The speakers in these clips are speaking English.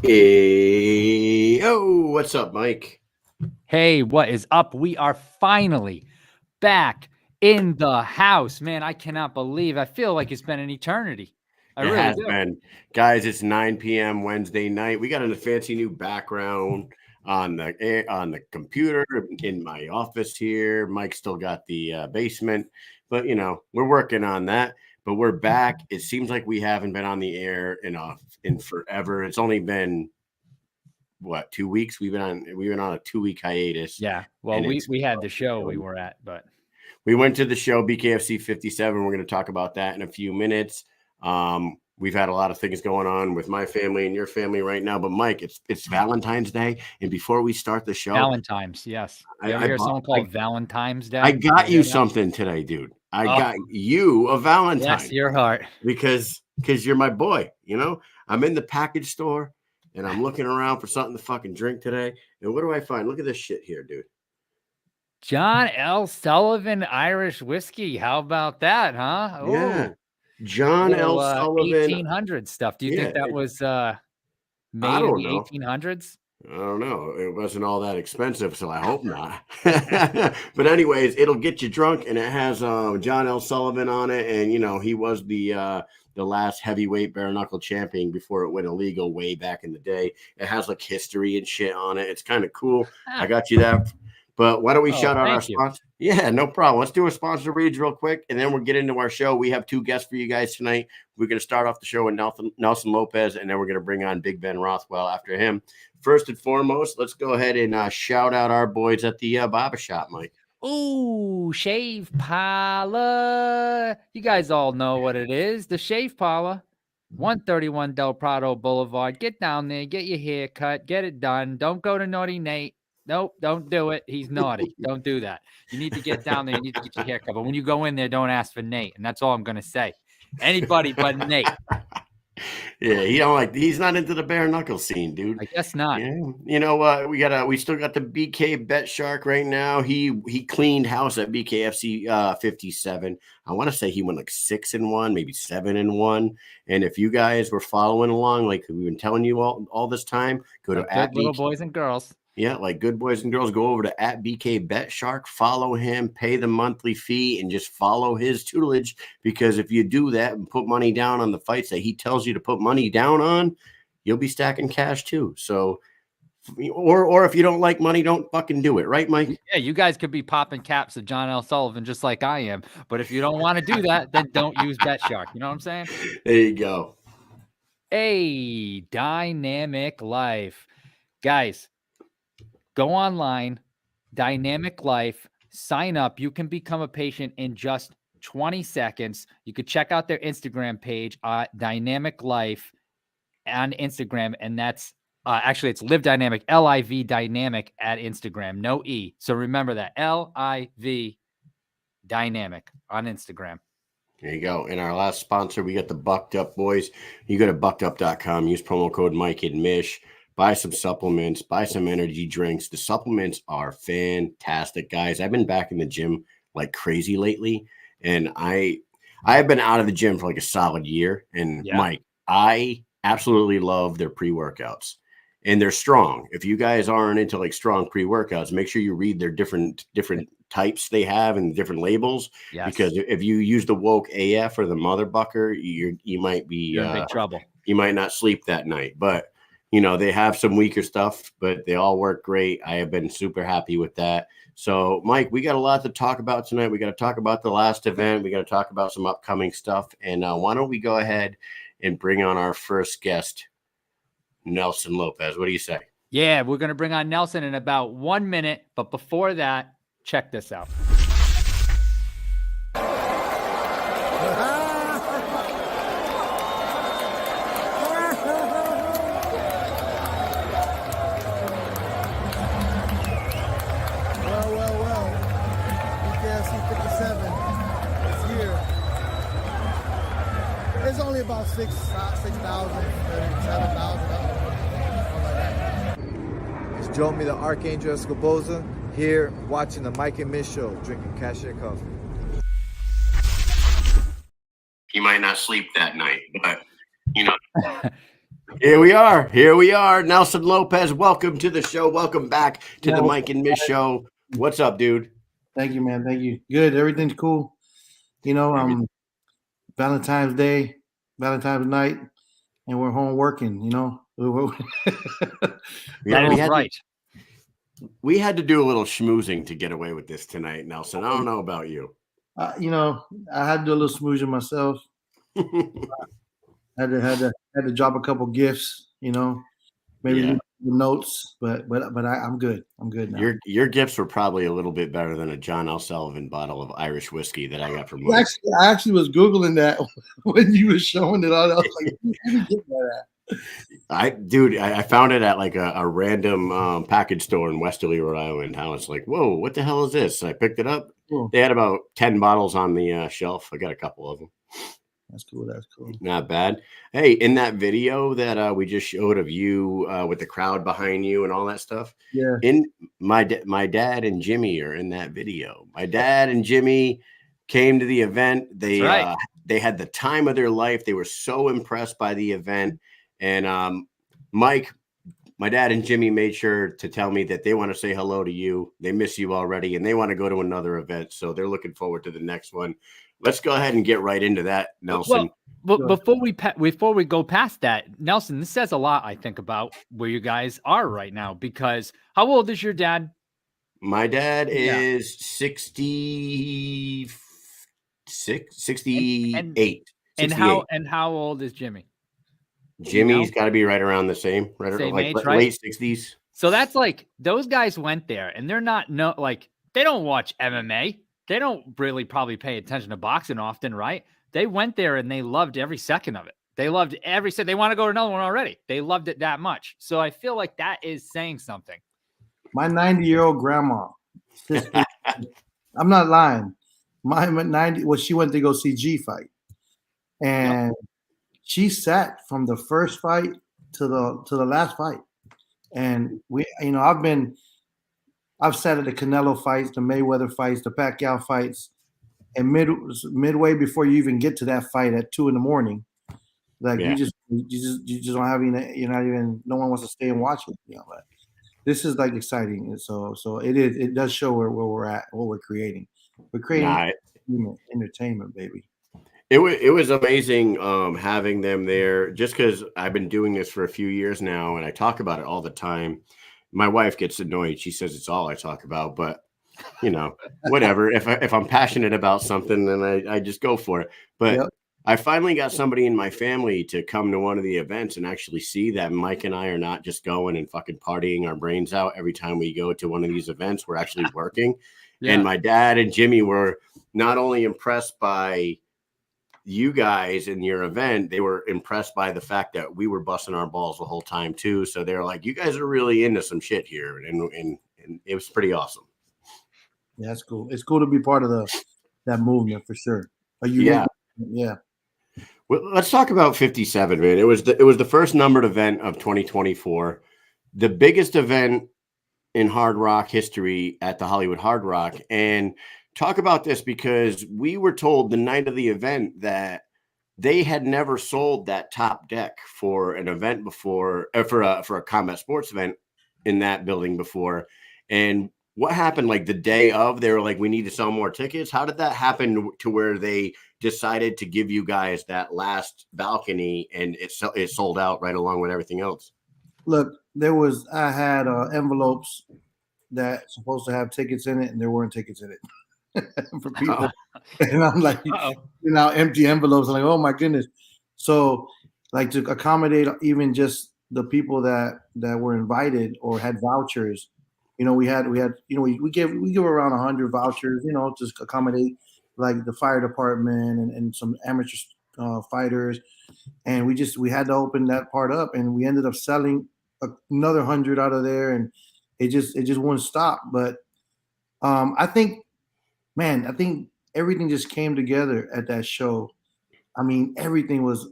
Hey, oh, what's up, Mike? Hey, what is up? We are finally back in the house. Man, I cannot believe. I feel like it's been an eternity. I It really has do. been, guys. It's 9 p.m. Wednesday night. We got a fancy new background on the computer in my office here. Mike still got the basement, but we're working on that. But we're back. It seems like we haven't been on the air in forever. It's only been what, 2 weeks? We've been on a 2 week hiatus. Yeah. Well, and we had the show we were at, but we went to the show BKFC 57. We're going to talk about that in a few minutes. We've had a lot of things going on with my family and your family right now. But Mike, it's Valentine's Day, and before we start the show, Valentine's, yes. You ever hear someone called Valentine's Day? I got you something today, dude. I got you a Valentine. Bless your heart. Because you're my boy. I'm in the package store and I'm looking around for something to fucking drink today. And what do I find? Look at this shit here, dude. John L. Sullivan Irish whiskey. How about that, huh? Yeah. John L. Sullivan 1800 stuff. Do you think that was made in the 1800s? I don't know. It wasn't all that expensive, so I hope not. But anyways, it'll get you drunk, and it has John L. Sullivan on it, and he was the last heavyweight bare knuckle champion before it went illegal way back in the day. It has like history and shit on it. It's kind of cool. I got you that. But why don't we shout out our sponsor? Yeah, no problem. Let's do a sponsor reads real quick, and then we'll get into our show. We have two guests for you guys tonight. We're going to start off the show with Nelson Lopez, and then we're going to bring on Big Ben Rothwell after him. First and foremost, let's go ahead and shout out our boys at the barbershop, Mike. Ooh, Shave Parlor. You guys all know what it is. The Shave Parlor, 131 Del Prado Boulevard. Get down there, get your hair cut, get it done. Don't go to Naughty Nate. Nope, don't do it. He's naughty. Don't do that. You need to get down there. You need to get your hair cut. But when you go in there, don't ask for Nate. And that's all I'm going to say. Anybody but Nate. Yeah, he's not into the bare knuckle scene, dude. I guess not. Yeah. You know what? We still got the BK Bet Shark right now. He cleaned house at BKFC 57. I want to say he went like 6-1, maybe 7-1. And if you guys were following along, like we've been telling you all this time, go to good little boys and girls. Yeah, like good boys and girls, go over to @BK Bet Shark, follow him, pay the monthly fee, and just follow his tutelage. Because if you do that and put money down on the fights that he tells you to put money down on, you'll be stacking cash too. So, or if you don't like money, don't fucking do it, right, Mike? Yeah, you guys could be popping caps of John L. Sullivan just like I am. But if you don't want to do that, then don't use Bet Shark. You know what I'm saying? There you go. A dynamic life, guys. Go online, Dynamic Life, sign up. You can become a patient in just 20 seconds. You could check out their Instagram page, Dynamic Life on Instagram. And that's actually, it's Live Dynamic, LIV Dynamic at Instagram, no E. So remember that, LIV Dynamic on Instagram. There you go. And our last sponsor, we got the Bucked Up Boys. You go to buckedup.com, use promo code Mike and Mish. Buy some supplements, buy some energy drinks. The supplements are fantastic, guys. I've been back in the gym like crazy lately, and I have been out of the gym for like a solid year. And Mike, I absolutely love their pre-workouts, and they're strong. If you guys aren't into like strong pre-workouts, make sure you read their different types they have and different labels. Yes. Because if you use the woke AF or the mother bucker, you might be in big trouble. You might not sleep that night, but they have some weaker stuff, but they all work great. I have been super happy with that. So, Mike, we got a lot to talk about tonight. We got to talk about the last event. We got to talk about some upcoming stuff. And why don't we go ahead and bring on our first guest, Nelson Lopez. What do you say? Yeah, we're going to bring on Nelson in about 1 minute. But before that, check this out. About 6,000, 7,000. It's Joe, me, the Archangel Escoboza, here watching the Mike and Mish show, drinking cashier coffee. He might not sleep that night, but Here we are. Here we are. Nelson Lopez, welcome to the show. Welcome back to the Yeah, Mike and Mish show. What's up, dude? thank you, man. Thank you. Good. Everything's cool. You know, Valentine's Day, Valentine's night, and we're home working. You know, Yeah, That we is had right. we had to do a little schmoozing to get away with this tonight, Nelson. I don't know about you. you know, I had to do a little smooching myself. Had to drop a couple gifts. You know, maybe Yeah. leave notes, but I'm good. I'm good now. Your gifts were probably a little bit better than a John L. Sullivan bottle of Irish whiskey that I got from Mike. I actually was googling that when you were showing it all. I was like, where did you get that I found it at like a random package store in Westerly, Rhode Island. I was like, whoa, what the hell is this? I picked it up. Cool. They had about 10 bottles on the shelf. I got a couple of them. That's cool. That's cool. Not bad. Hey, in that video that we just showed of you with the crowd behind you and all that stuff, Yeah. in my dad and Jimmy are in that video. My dad and Jimmy came to the event. They right. They had the time of their life. They were so impressed by the event. And Mike, my dad and Jimmy made sure to tell me that they want to say hello to you. They miss you already, and they want to go to another event. So they're looking forward to the next one. Let's go ahead and get right into that, Nelson. Well, before we go past that, Nelson, this says a lot, I think, about where you guys are right now. Because how old is your dad? My dad is 66, 68. And how old is Jimmy? Jimmy's got to be right around the same, Same like age, late right? 60s. So that's like those guys went there, and they're not they don't watch MMA. They don't really probably pay attention to boxing often, right? They went there and they loved every second of it. They loved every second. They want to go to another one already. They loved it that much. So I feel like that is saying something. My 90-year-old grandma, sister, I'm not lying. My 90, well, she went to go see G fight, and she sat from the first fight to the last fight. And I've sat at the Canelo fights, the Mayweather fights, the Pacquiao fights, and midway before you even get to that fight at 2 a.m, like you just don't have you're not even, no one wants to stay and watch it. But this is like exciting. And so it does show where we're at, what we're creating. We're creating entertainment, baby. It was amazing having them there, just because I've been doing this for a few years now and I talk about it all the time. My wife gets annoyed. She says it's all I talk about, but whatever. If I'm passionate about something, then I just go for it. But I finally got somebody in my family to come to one of the events and actually see that Mike and I are not just going and fucking partying our brains out every time we go to one of these events. We're actually working. And my dad and Jimmy were not only impressed by you guys in your event, they were impressed by the fact that we were busting our balls the whole time too. So they're like, you guys are really into some shit here. And it was pretty awesome. Yeah, that's cool. It's cool to be part of that movement for sure. Yeah. Well, let's talk about 57, man. It was the first numbered event of 2024, the biggest event in Hard Rock history at the Hollywood Hard Rock. And talk about this, because we were told the night of the event that they had never sold that top deck for an event before, for a combat sports event in that building before. And what happened, like the day of, they were like, we need to sell more tickets? How did that happen to where they decided to give you guys that last balcony and it sold out right along with everything else? Look, I had envelopes that supposed to have tickets in it, and there weren't tickets in it for people. And I'm like, empty envelopes. I'm like, oh my goodness. So like, to accommodate even just the people that were invited or had vouchers, we give around 100 vouchers, to accommodate like the fire department and some amateur fighters. And we had to open that part up, and we ended up selling another 100 out of there, and it just wouldn't stop. But I think everything just came together at that show. I mean, everything was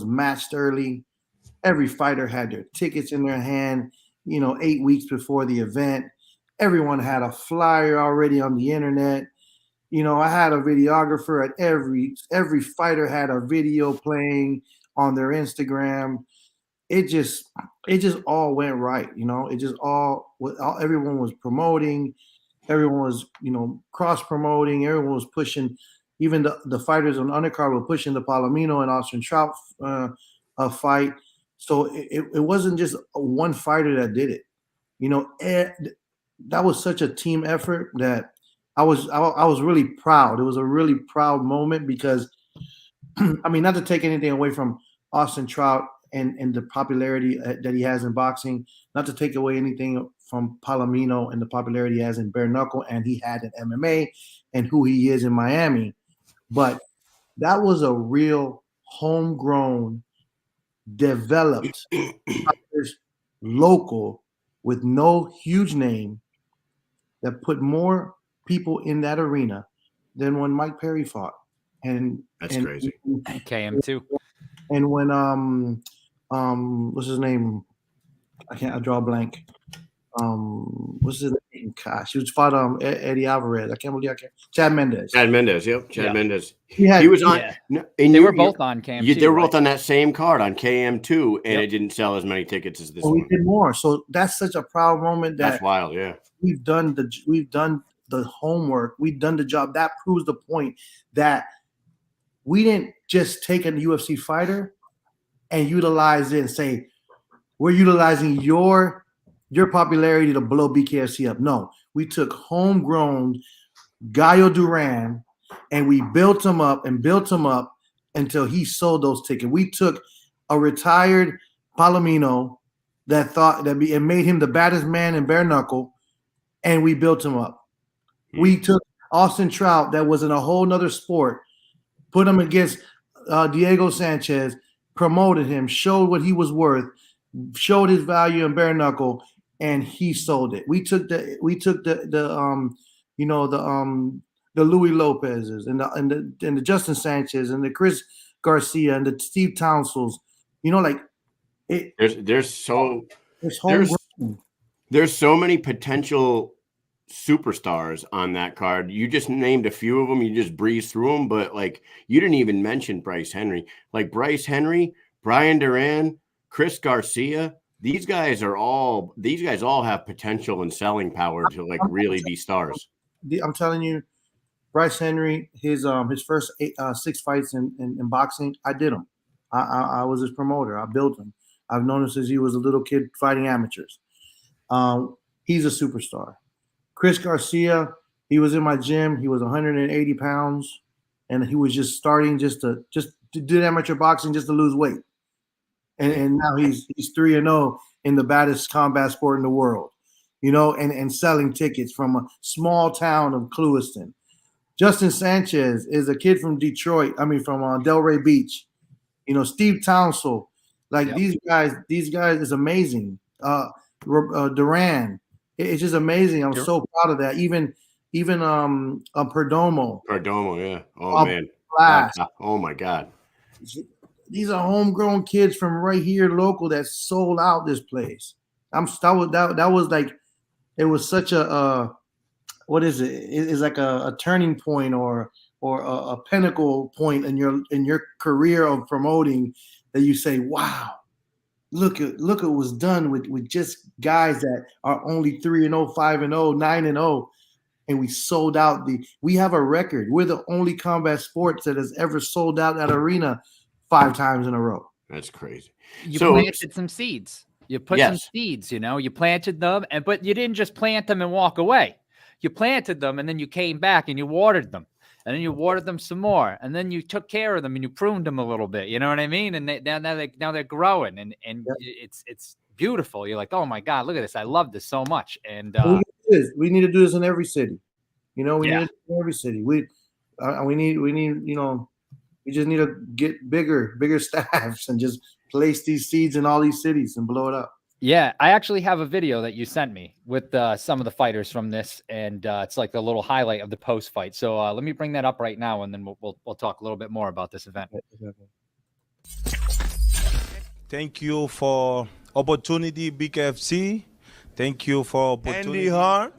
matched early. Every fighter had their tickets in their hand, 8 weeks before the event. Everyone had a flyer already on the internet. I had a videographer at every fighter had a video playing on their Instagram. it just all went right. It just everyone was promoting, everyone was cross promoting, everyone was pushing. Even the fighters on the undercard were pushing the Palomino and Austin Trout fight. So it wasn't just one fighter that did it. That was such a team effort that I was really proud. It was a really proud moment because, I mean, not to take anything away from Austin Trout and the popularity that he has in boxing, not to take away anything from Palomino and the popularity he has in bare knuckle and he had in MMA and who he is in Miami. But that was a real homegrown, developed, local, with no huge name that put more people in that arena than when Mike Perry fought. And that's crazy. KM2. And when what's his name? I draw a blank. What's his name? Gosh, he was fought Eddie Alvarez. Chad Mendes. Chad Mendes, yep. Chad Mendes. He was on. Yeah. No, They were both on KM2. They were both on that same card on KM2, and it didn't sell as many tickets as this one. We did more, so that's such a proud moment. That's wild, yeah. We've done the homework. We've done the job. That proves the point that we didn't just take a UFC fighter and utilize it and say we're utilizing your popularity to blow BKFC up. No, we took homegrown Gallo Duran and we built him up until he sold those tickets. We took a retired Palomino that thought that it made him the baddest man in bare knuckle, and we built him up. Mm-hmm. We took Austin Trout that was in a whole nother sport, put him against Diego Sanchez, promoted him, showed what he was worth, showed his value in bare knuckle, and he sold it. We took the Louis Lopez's and the Justin Sanchez and the Chris Garcia and the Steve Townsels. There's so many potential superstars on that card. You just named a few of them. You just breezed through them, but you didn't even mention Bryce Henry. Bryce Henry, Brian Duran, Chris Garcia. These guys all have potential and selling power to really be stars. I'm telling you, Bryce Henry, his first 6 fights in boxing, I did them. I was his promoter. I built him. I've known him since he was a little kid fighting amateurs. He's a superstar. Chris Garcia, he was in my gym. He was 180 pounds, and he was just starting just to do amateur boxing just to lose weight. And now he's 3-0 in the baddest combat sport in the world, and selling tickets from a small town of Clewiston. Justin Sanchez is a kid from Detroit. From Delray Beach. Steve Townsell. These guys is amazing. Duran, it's just amazing. I'm so proud of that. Even Perdomo. Perdomo, yeah. Oh man. Oh my God. These are homegrown kids from right here, local, that sold out this place. It was such a what is it? It's like a turning point or a pinnacle point in your career of promoting that you say, wow, look at what was done with just guys that are only 3-0, 5-0, 9-0, and we sold out we have a record. We're the only combat sports that has ever sold out that arena 5 times in a row. That's crazy. You planted some seeds. You put some seeds, you planted them, but you didn't just plant them and walk away. You planted them and then you came back and you watered them. And then you watered them some more, and then you took care of them and you pruned them a little bit. You know what I mean? And now they're growing, and it's beautiful. You're like, oh my God, look at this! I love this so much. And we need to do this in every city. We need to do it in every city. We just need to get bigger staffs and just place these seeds in all these cities and blow it up. Yeah, I actually have a video that you sent me with some of the fighters from this, and it's like a little highlight of the post fight. So let me bring that up right now, and then we'll talk a little bit more about this event. Thank you for opportunity, BKFC. Thank you for opportunity. Andy Hart.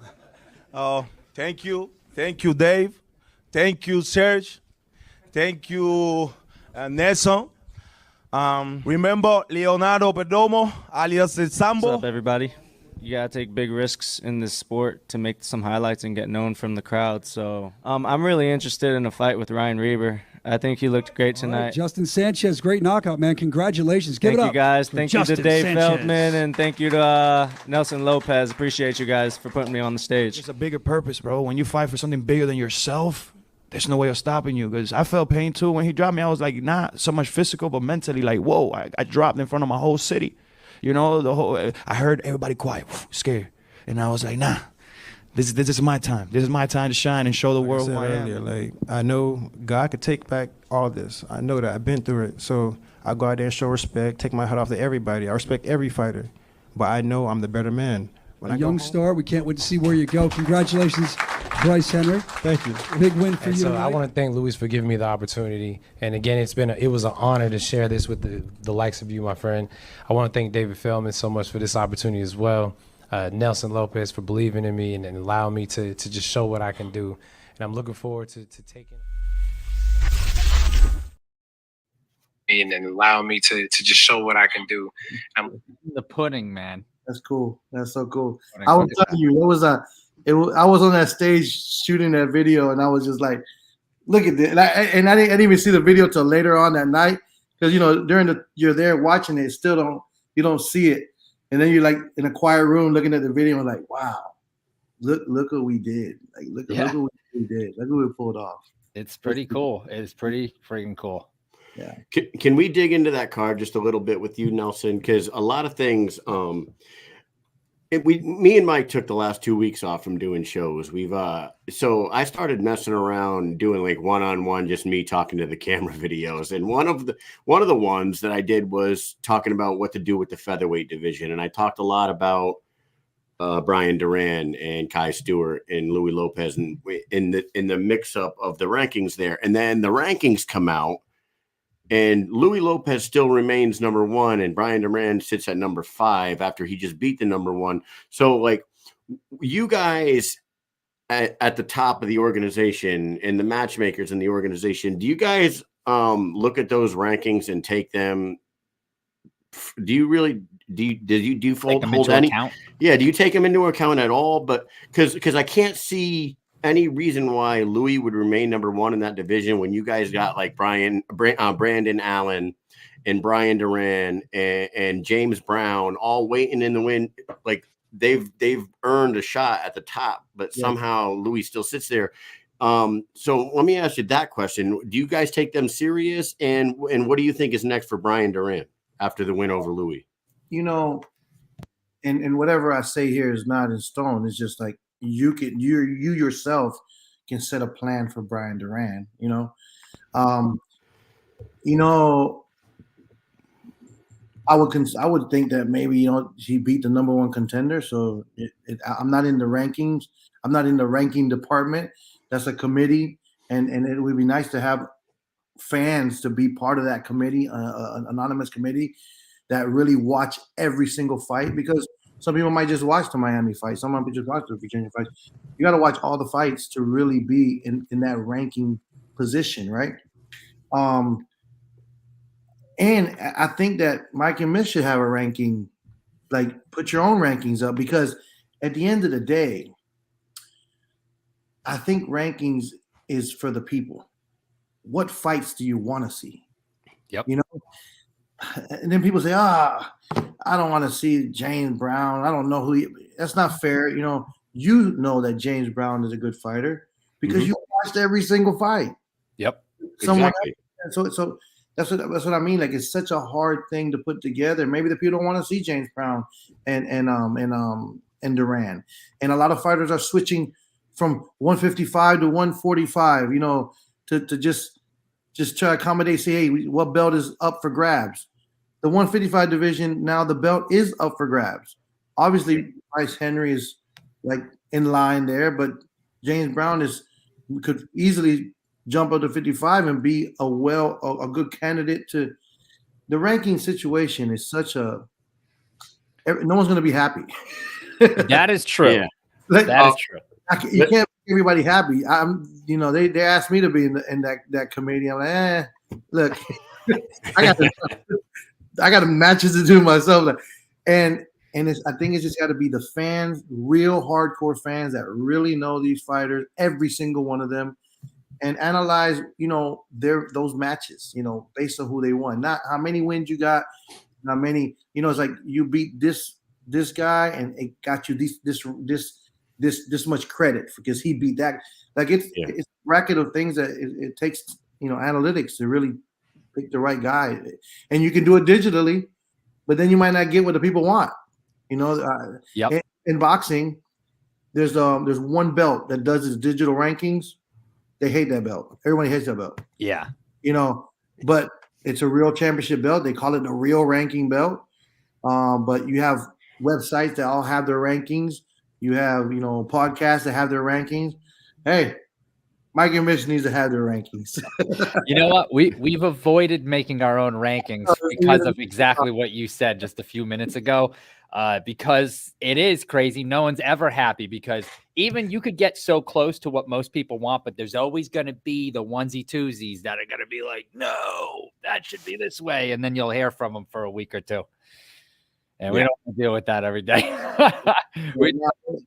Thank you, Dave. Thank you, Serge. Thank you, Nelson. Remember Leonardo Perdomo, alias El Sambo? What's up, everybody? You gotta take big risks in this sport to make some highlights and get known from the crowd. So I'm really interested in a fight with Ryan Reber. I think he looked great tonight. Right, Justin Sanchez, great knockout, man. Congratulations. Give Thank it up. you, guys. Thank you to Justin Dave Sanchez. Feldman, and thank you to Nelson Lopez. Appreciate you guys for putting me on the stage. It's a bigger purpose, bro. When you fight for something bigger than yourself, there's no way of stopping you. Because I felt pain too when he dropped me. I was like, not so much physical, but mentally, like, whoa, I dropped in front of my whole city. You know, I heard everybody quiet, scared. And I was like, nah, this is my time. This is my time to shine and show the world who I am. Earlier, like, I know God could take back all this. I know that. I've been through it. So I go out there and show respect, take my hat off to everybody. I respect every fighter. But I know I'm the better man. When A young star. We can't wait to see where you go. Congratulations, Bryce Henry. Thank you. Big win for you So tonight. I want to thank Luis for giving me the opportunity. And again, it was an honor to share this with the likes of you, my friend. I want to thank David Feldman so much for this opportunity as well. Nelson Lopez for believing in me and allowing me to just show what I can do. And I'm looking forward to taking and allowing me to just show what I can do. The pudding, man. That's cool. That's so cool. I was telling you, I was on that stage shooting that video, and I was just like, look at this. And I didn't even see the video till later on that night, because you're there watching it, you don't see it, and then you're like in a quiet room looking at the video and like, wow, look what we did. Like look what we did. Look what we pulled off. It's pretty cool. It's pretty freaking cool. Yeah. Can we dig into that card just a little bit with you, Nelson? Because a lot of things, me and Mike took the last 2 weeks off from doing shows. So I started messing around doing like one-on-one, just me talking to the camera videos. And one of the ones that I did was talking about what to do with the featherweight division. And I talked a lot about Brian Duran and Kai Stewart and Louis Lopez and in the mix-up of the rankings there. And then the rankings come out, and Louis Lopez still remains number 1, and Brian Duran sits at number 5 after he just beat the number 1. So, like, you guys at the top of the organization and the matchmakers in the organization, do you guys look at those rankings and take them? Do you really do you hold any account? Yeah, do you take them into account at all? But because I can't see any reason why Louis would remain number 1 in that division when you guys got like Brandon Allen and Brian Duran and James Brown all waiting in the wind. Like they've earned a shot at the top, but somehow Louis still sits there. So let me ask you that question. Do you guys take them serious? And what do you think is next for Brian Duran after the win over Louis? You know, and whatever I say here is not in stone. It's just like, you yourself can set a plan for Brian Duran. I would think that maybe he beat the number 1 contender. So I'm not in the rankings. I'm not in the ranking department. That's a committee, and it would be nice to have fans to be part of that committee, an anonymous committee that really watch every single fight, because some people might just watch the Miami fight. Some might just watch the Virginia fight. You got to watch all the fights to really be in that ranking position, right? And I think that Mike and Mish should have a ranking, like put your own rankings up, because at the end of the day, I think rankings is for the people. What fights do you want to see? Yep. And then people say, I don't want to see James Brown. I don't know who that's not fair. You know that James Brown is a good fighter because you watched every single fight. Yep. Exactly. So that's what I mean. Like, it's such a hard thing to put together. Maybe the people don't want to see James Brown and Duran. And a lot of fighters are switching from 155 to 145, to just try to accommodate, say, hey, what belt is up for grabs? The 155 division, now the belt is up for grabs. Obviously, Bryce Henry is like in line there, but James Brown could easily jump up to 55 and be a good candidate to the ranking situation. Is no one's going to be happy. That is true. Yeah. That is true. You can't make everybody happy. They asked me to be in that committee. I'm like, look, I got matches to do myself, and I think it's just got to be the fans, real hardcore fans that really know these fighters, every single one of them, and analyze, those matches, based on who they won, not how many wins you got, how many, it's like you beat this guy and it got you this much credit because he beat that. Like it's a bracket of things that it takes, analytics to really pick the right guy, and you can do it digitally, but then you might not get what the people want. In boxing, there's one belt that does its digital rankings. They hate that belt. Everybody hates that belt. Yeah. But it's a real championship belt. They call it the real ranking belt. But you have websites that all have their rankings. You have, podcasts that have their rankings. Hey, Mike and Mish needs to have their rankings. You know what? We've avoided making our own rankings because of exactly what you said just a few minutes ago. Because it is crazy. No one's ever happy because even you could get so close to what most people want, but there's always going to be the onesie twosies that are going to be like, no, that should be this way. And then you'll hear from them for a week or two. And we don't deal with that every day.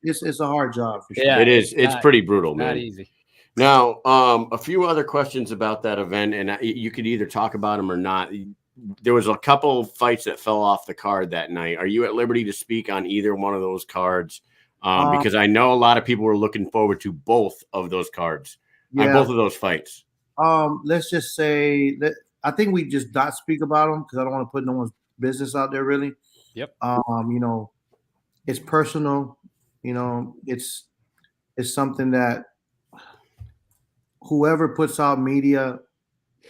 It's a hard job for sure. Yeah, it is. It's pretty brutal, man. Not easy. Now, a few other questions about that event, and you could either talk about them or not. There was a couple fights that fell off the card that night. Are you at liberty to speak on either one of those cards? Because I know a lot of people were looking forward to both of those cards, both of those fights. Let's just say that I think we just not speak about them because I don't want to put no one's business out there, really. Yep. It's personal. It's something that whoever puts out media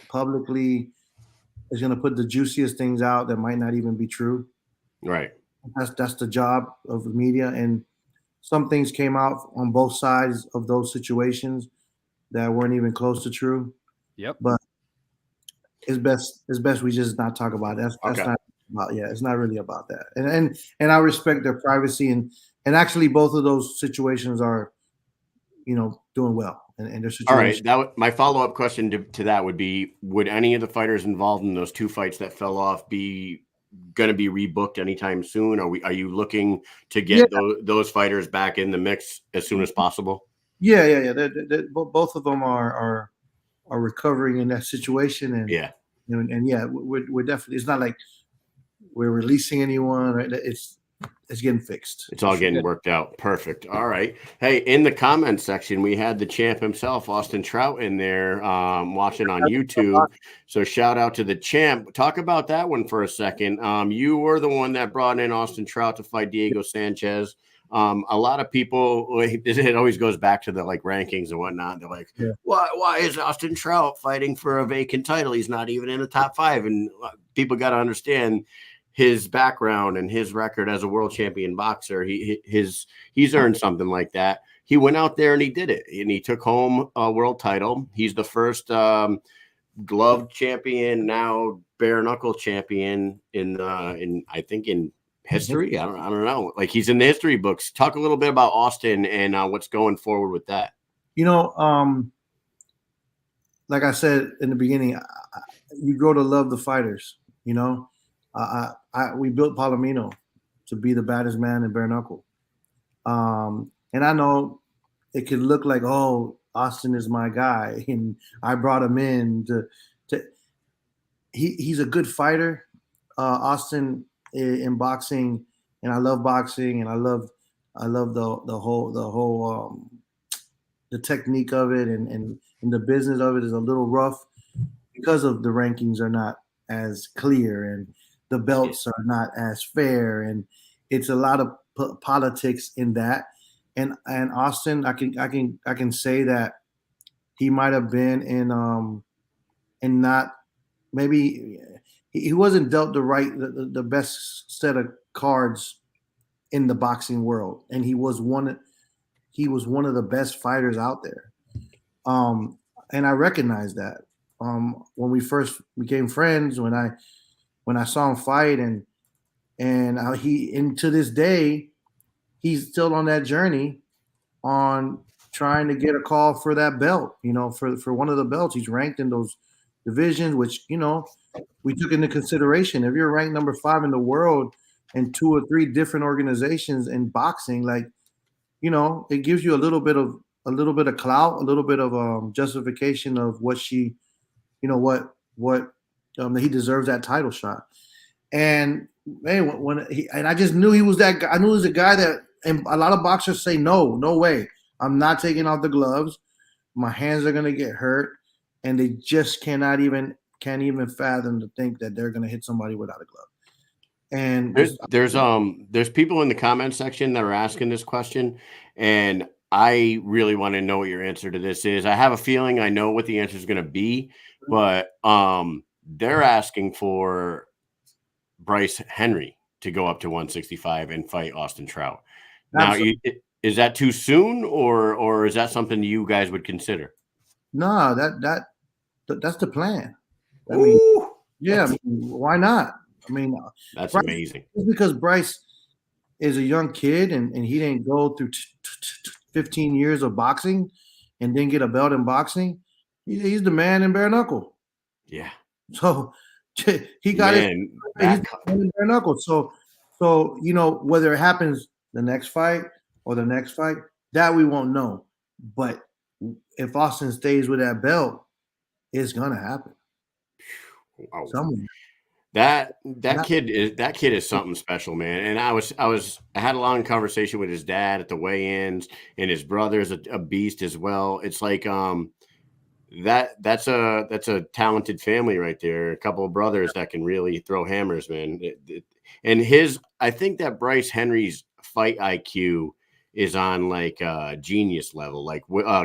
publicly is going to put the juiciest things out that might not even be true. Right. That's the job of the media, and some things came out on both sides of those situations that weren't even close to true. Yep. But it's best we just not talk about it. That's not about, it's not really about that. And I respect their privacy, and actually both of those situations are, doing well. And their situation. All right. My follow-up question to that would be: would any of the fighters involved in those two fights that fell off be going to be rebooked anytime soon? Are you looking to get those fighters back in the mix as soon as possible? Yeah. Both of them are recovering in that situation, and we're definitely. It's not like we're releasing anyone. Right? It's getting fixed. It's all getting worked out. Perfect. All right. Hey, in the comments section, we had the champ himself, Austin Trout, in there watching on YouTube. So shout out to the champ. Talk about that one for a second. You were the one that brought in Austin Trout to fight Diego Sanchez. A lot of people, it always goes back to the rankings and whatnot. They're like, why is Austin Trout fighting for a vacant title? He's not even in the top 5. And people got to understand his background and his record as a world champion boxer. He's earned something like that. He went out there and he did it, and he took home a world title. He's the first glove champion, now bare knuckle champion in I think in history. I don't know. He's in the history books. Talk a little bit about Austin and what's going forward with that. Like I said in the beginning, you grow to love the fighters. We built Palomino to be the baddest man in bare knuckle. And I know it could look like, oh, Austin is my guy, and I brought him in he's a good fighter. Austin in boxing, and I love boxing, and I love the whole the technique of it, and the business of it is a little rough because of the rankings are not as clear, and the belts are not as fair, and it's a lot of politics in that. And Austin, I can say that he might have been in not maybe he wasn't dealt the best set of cards in the boxing world, and he was one of the best fighters out there. And I recognize that when we first became friends, when I saw him fight, and to this day, he's still on that journey on trying to get a call for that belt, for one of the belts. He's ranked in those divisions, which, we took into consideration. If you're ranked number 5 in the world in 2 or 3 different organizations in boxing, like, you know, it gives you a little bit of clout, a little bit of justification of what she, you know, what he deserves that title shot. And man, and I just knew he was that guy. I knew he was a guy that, and a lot of boxers say, no way, I'm not taking off the gloves. My hands are gonna get hurt, and they just can't even fathom to think that they're gonna hit somebody without a glove. And there's people in the comment section that are asking this question, and I really want to know what your answer to this is. I have a feeling I know what the answer is going to be, but they're asking for Bryce Henry to go up to 165 and fight Austin Trout. Now, is that too soon, or is that something you guys would consider? No, that's the plan. I mean, yeah, I mean, why not? I mean, that's Bryce, amazing. Just because Bryce is a young kid and he didn't go through 15 years of boxing and then get a belt in boxing, he's the man in bare knuckle. Yeah. So he got it. In bare knuckle. So you know, whether it happens the next fight or the next fight, that we won't know. But if Austin stays with that belt, it's gonna happen. Wow. That kid is something special, man. And I had a long conversation with his dad at the weigh-ins, and his brother's a beast as well. It's like that's a talented family right there. A couple of brothers that can really throw hammers, man. I think that Bryce Henry's fight IQ is on like genius level, like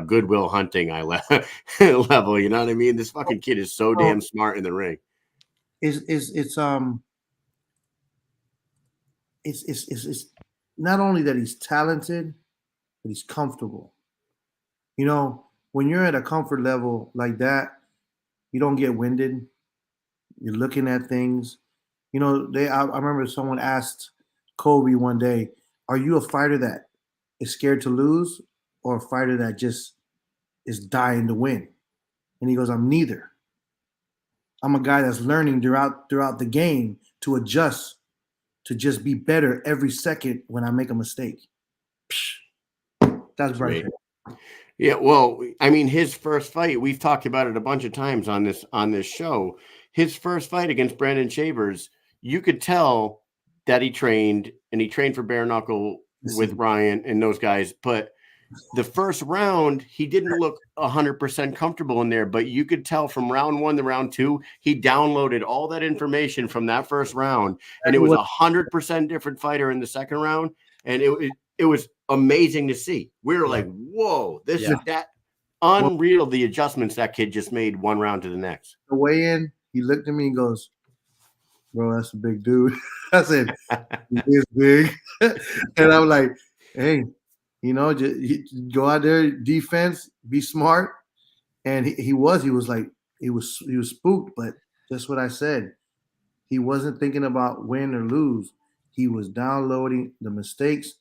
Goodwill Hunting level. You know what I mean? This fucking kid is so damn smart in the ring. It's not only that he's talented, but he's comfortable. You know, when you're at a comfort level like that, you don't get winded. You're looking at things. You know, I remember someone asked Kobe one day, "Are you a fighter that is scared to lose, or a fighter that just is dying to win?" And he goes, "I'm neither. I'm a guy that's learning throughout the game to adjust, to just be better every second when I make a mistake." That's Bryce. Yeah, well, I mean, his first fight, we've talked about it a bunch of times on this show. His first fight against Brandon Shavers, you could tell that he trained for bare knuckle with Ryan and those guys, but the first round, he didn't look 100% comfortable in there, but you could tell from round 1 to round 2, he downloaded all that information from that first round, and it was 100% different fighter in the second round, and it was amazing to see. We were like, whoa, this is that unreal, the adjustments that kid just made one round to the next. The weigh-in, he looked at me and goes, "Bro, that's a big dude." I said, "He is big." And I'm like, hey, you know, just go out there, defense, be smart. And he was spooked, but just what I said. He wasn't thinking about win or lose. He was downloading the mistakes.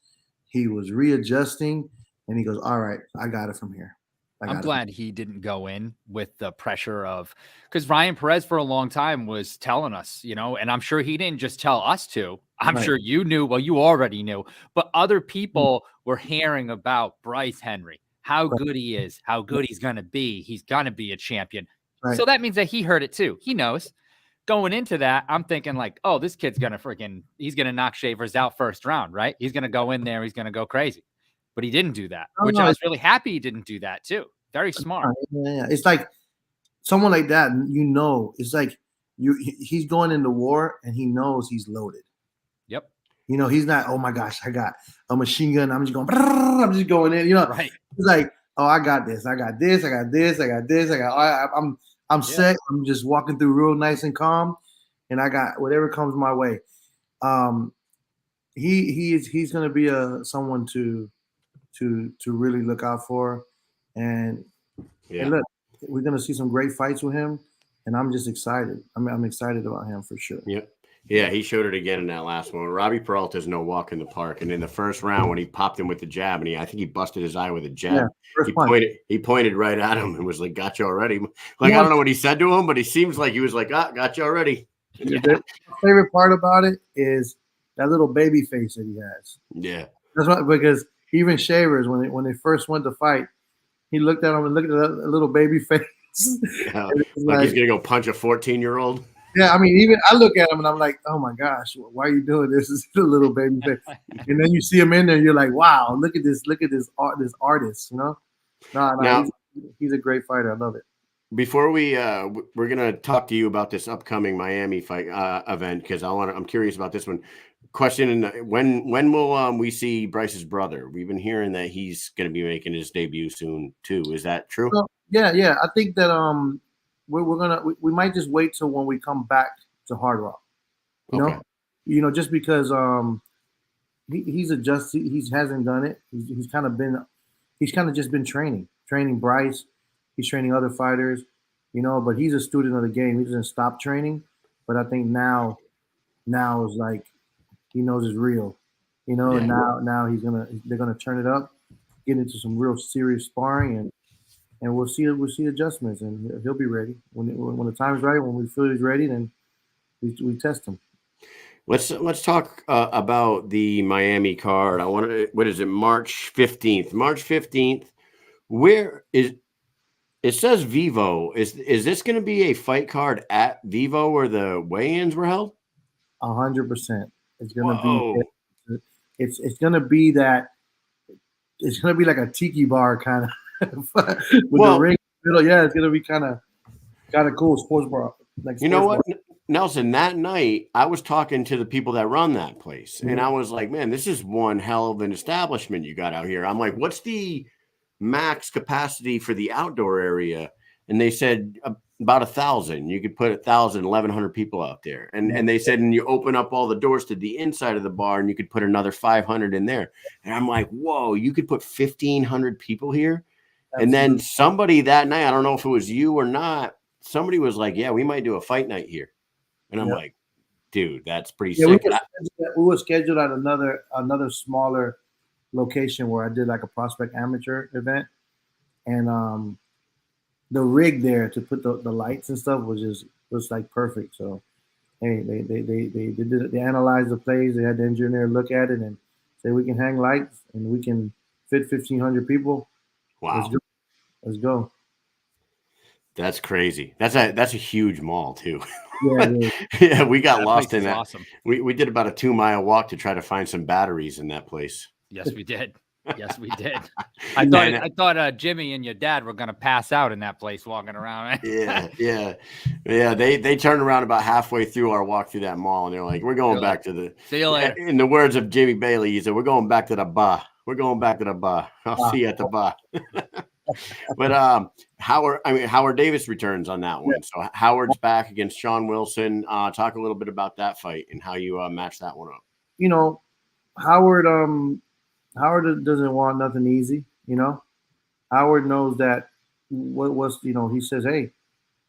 He was readjusting, and he goes, "All right, I got it from here." I'm glad he didn't go in with the pressure of, because Ryan Perez for a long time was telling us, you know, and I'm sure he didn't just tell us to. I'm sure you knew. Well, you already knew, but other people were hearing about Bryce Henry, how good he is, how good he's going to be. He's going to be a champion. So that means that he heard it too. He knows. Going into that, I'm thinking like, oh, this kid's going to he's going to knock Shavers out first round, right? He's going to go in there. He's going to go crazy. But he didn't do that, which I was really happy he didn't do that too. Very smart. Yeah. It's like someone like that, you know, it's like he's going into war and he knows he's loaded. Yep. You know, he's not, oh my gosh, I got a machine gun. I'm just going in, you know. Right. He's like, oh, I got this. I got this. I got this. I got this. I'm set. I'm just walking through real nice and calm, and I got whatever comes my way. He's going to be someone to really look out for, and look, we're going to see some great fights with him, and I'm just excited. I'm excited about him for sure. Yeah. Yeah, he showed it again in that last one. Robbie Peralta's no walk in the park. And in the first round, when he popped him with the jab, and I think he busted his eye with a jab. Yeah, first punch. He pointed right at him and was like, "Got you already." Like, I don't know what he said to him, but he seems like he was like, "Ah, got you already." Yeah. My favorite part about it is that little baby face that he has. Yeah. That's why, because even Shavers, when they first went to fight, he looked at him and looked at that little baby face. Yeah. Like he's gonna go punch a 14-year-old. Yeah, I mean, even I look at him and I'm like, oh my gosh, why are you doing this? This is a little baby face. And then you see him in there, and you're like, wow, look at this artist, you know? No, he's a great fighter. I love it. Before we're gonna talk to you about this upcoming Miami fight event, because I'm curious about this one. Question: when will we see Bryce's brother? We've been hearing that he's going to be making his debut soon too. Is that true? So, yeah. I think that we might just wait till when we come back to Hard Rock. You know, just because he hasn't done it. He's kind of just been training Bryce. He's training other fighters, you know. But he's a student of the game. He doesn't stop training. But I think now is like he knows it's real, you know. Yeah. And now they're gonna turn it up, get into some real serious sparring, and we'll see adjustments, and he'll be ready when the time's right. When we feel he's ready, then we test him. Let's talk about the Miami card. What is it? March 15th. March 15th. Where is it? Says Vivo. Is this going to be a fight card at Vivo where the weigh-ins were held? 100%. It's going to be. It's going to be that. It's going to be like a tiki bar kind of with the ring in the middle. Yeah, it's going to be kind of cool sports bar. Like you know what, Nelson? That night, I was talking to the people that run that place, and I was like, "Man, this is one hell of an establishment you got out here." I'm like, "What's the max capacity for the outdoor area?" And they said about 1,000. You could put 1,000, 1,100 people out there. And they said, and you open up all the doors to the inside of the bar, and you could put another 500 in there. And I'm like, whoa, you could put 1,500 people here. Absolutely. And then somebody that night, I don't know if it was you or not, somebody was like, yeah, we might do a fight night here. And I'm like, dude, that's pretty sick. We were scheduled at another smaller location where I did like a prospect amateur event, and the rig there to put the lights and stuff was like perfect. So hey, they analyzed the plays. They had the engineer look at it and say we can hang lights and we can fit 1,500 people. Wow, let's go. That's crazy. That's a huge mall too. Yeah, yeah, we got lost in that. Awesome. We did about a 2-mile walk to try to find some batteries in that place. Yes, we did. Yes, we did. I thought Jimmy and your dad were gonna pass out in that place walking around. Yeah. They turned around about halfway through our walk through that mall, and they're like, "We're going back to the." See you later. In the words of Jimmy Bailey, he said, "We're going back to the bar. We're going back to the bar. I'll see you at the bar." But Howard Davis returns on that one. So Howard's back against Sean Wilson. Talk a little bit about that fight and how you match that one up. You know, Howard doesn't want nothing easy, you know. Howard knows that he says, hey,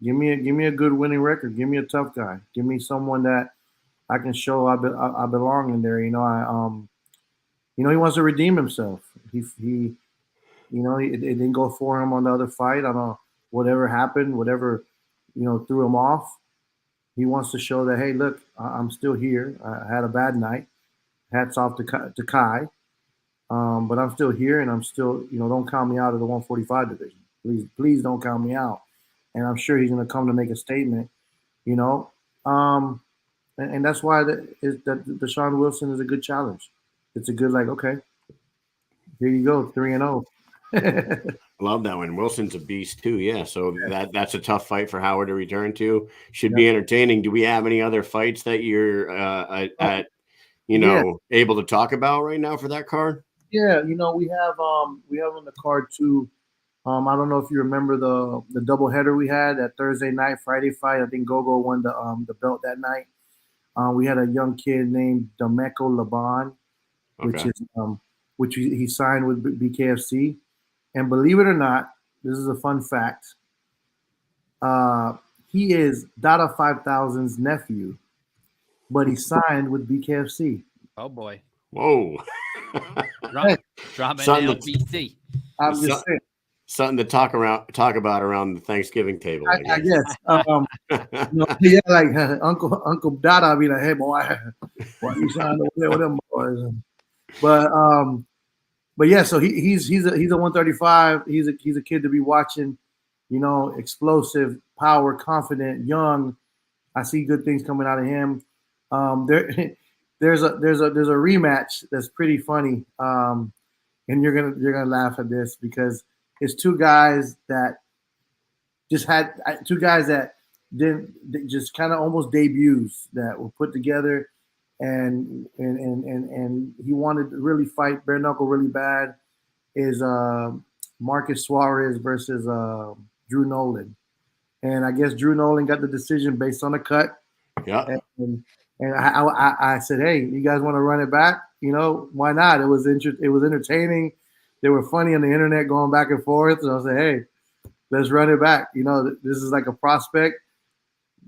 give me a good winning record. Give me a tough guy. Give me someone that I can show I belong in there. You know, he wants to redeem himself. He it didn't go for him on the other fight. I don't know, whatever happened, whatever, threw him off. He wants to show that, hey, look, I'm still here. I had a bad night. Hats off to Kai. But I'm still here, and I'm still, don't count me out of the 145 division. Please don't count me out. And I'm sure he's going to come to make a statement, and that's why the Sean Wilson is a good challenge. It's a good, okay, here you go, 3-0. Love that one. Wilson's a beast too. Yeah. So that's a tough fight for Howard to return to. Should be entertaining. Do we have any other fights that you're able to talk about right now for that card? Yeah, we have on the card too. I don't know if you remember the doubleheader we had that Thursday night, Friday fight. I think Gogo won the belt that night. We had a young kid named Demeco Laban, which he signed with BKFC. And believe it or not, this is a fun fact. He is Dada 5000's nephew. but he signed with BKFC. Oh boy. Whoa. Drama in Something LBC. I'm just saying. Something to talk about around the Thanksgiving table, I I guess. guess. Yeah, like Uncle Dada be like, "Hey boy, why you signed over there with them boys?" But yeah, so he's a 135. He's a kid to be watching. You know, explosive, power, confident, young. I see good things coming out of him. There's a rematch that's pretty funny, and you're gonna laugh at this because it's two guys that didn't just kind of almost debuts that were put together, and he wanted to really fight bare knuckle really bad. Is Marcus Suarez versus Drew Nolan, and I guess Drew Nolan got the decision based on a cut. Yeah. And I said, hey, you guys want to run it back? You know, why not? It was entertaining. They were funny on the internet going back and forth. So I said, hey, let's run it back. You know, this is like a prospect.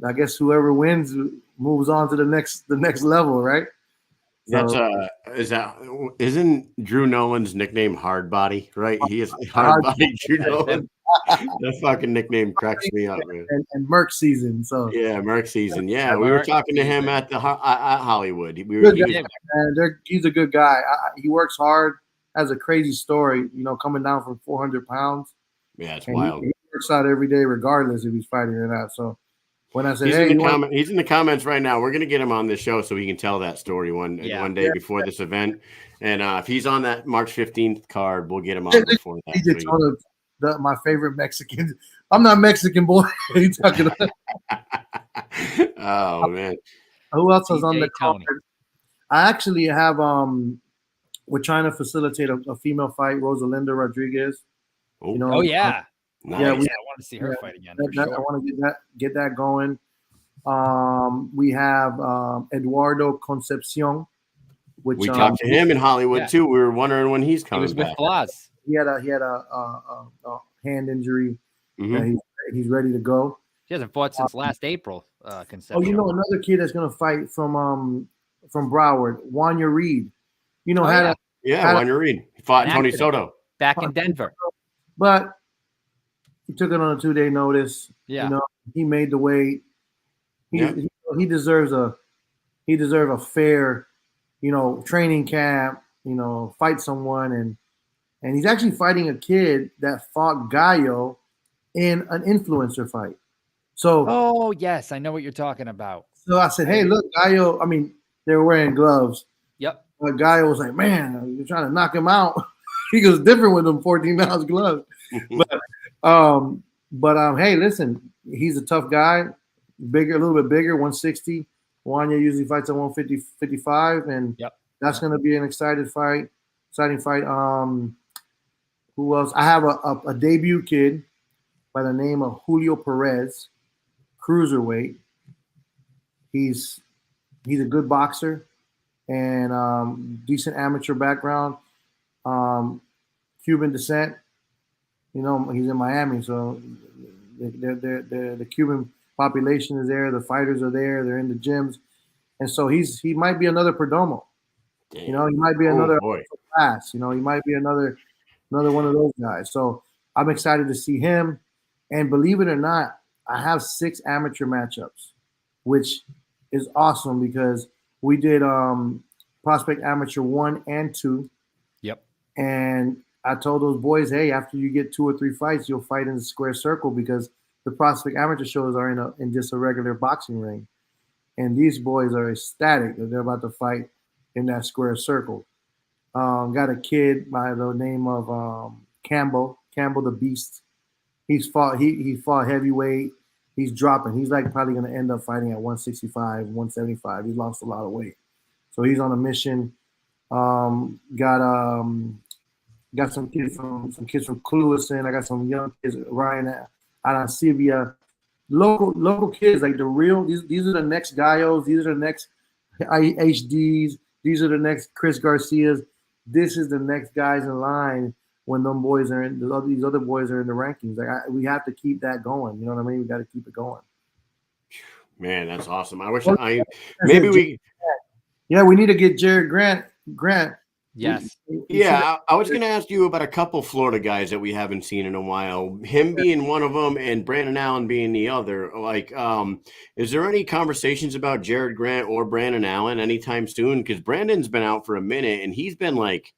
I guess whoever wins moves on to the next level, right? That's isn't Drew Nolan's nickname Hard Body, right? He is Hard Body Drew Nolan. That fucking nickname cracks me up, man. And Merc season, so yeah, Merc season. Yeah, we were talking to him at Hollywood. He's a good guy. He works hard. Has a crazy story. You know, coming down from 400 pounds. Yeah, it's wild. He works out every day, regardless if he's fighting or not. So when I said, he's hey, he's in the comments right now. We're gonna get him on this show so he can tell that story one day before this event. And if he's on that March 15th card, we'll get him on before that. He gets one of my favorite Mexicans. I'm not Mexican, boy. You talking about? Oh man. Who else was on the card? I actually have we're trying to facilitate a female fight, Rosalinda Rodriguez. Oh, you know, yeah. Nice. I want to see her fight again. I want to get that going. We have Eduardo Concepcion, which we talked to him in Hollywood too. We were wondering when he's coming back. He had a hand injury. Mm-hmm. He's ready to go. He hasn't fought since last April. Concepcion. Oh, you know another kid that's gonna fight from Broward, Wanya Reed. You know, Wanya Reed. He fought Tony Soto back in Denver, but he took it on a 2-day notice. Yeah, you know, he made the weight. He deserves a fair, you know, training camp. You know, fight someone, and he's actually fighting a kid that fought Gallo in an influencer fight. So, oh yes, I know what you're talking about. So I said, hey, look, Gallo. I mean, they were wearing gloves. Yep. But Gallo was like, man, you're trying to knock him out. He goes different with them 14-ounce gloves. But hey, listen, he's a tough guy, a little bit bigger, 160. Wanya usually fights at 150, 55, and that's going to be an exciting fight. Who else? I have a debut kid by the name of Julio Perez, cruiserweight. He's a good boxer and decent amateur background, Cuban descent. You know, he's in Miami, so the Cuban population is there. The fighters are there. They're in the gyms, and so he might be another Perdomo. Damn. You know, he might be another class. You know, he might be another one of those guys. So I'm excited to see him. And believe it or not, I have 6 amateur matchups, which is awesome because we did Prospect Amateur 1 and 2. Yep. And I told those boys, hey, after you get 2 or 3 fights, you'll fight in the square circle because the Prospect Amateur shows are in just a regular boxing ring. And these boys are ecstatic that they're about to fight in that square circle. Got a kid by the name of Campbell the Beast. He fought heavyweight. He's dropping. He's like probably going to end up fighting at 165, 175. He lost a lot of weight. So he's on a mission. Got some kids from Clueless. I got some young kids, Ryan Arancibia. Local kids, like the real, these are the next Gallos, these are the next HDs, these are the next Chris Garcias. This is the next guys in line when them boys are in, these other boys are in the rankings. Like we have to keep that going. You know what I mean? We got to keep it going. Man, that's awesome. I wish Well, Yeah, we need to get Jared Grant. Yes. I was going to ask you about a couple Florida guys that we haven't seen in a while. Him being one of them, and Brandon Allen being the other. Like, is there any conversations about Jared Grant or Brandon Allen anytime soon? Because Brandon's been out for a minute, and he's been like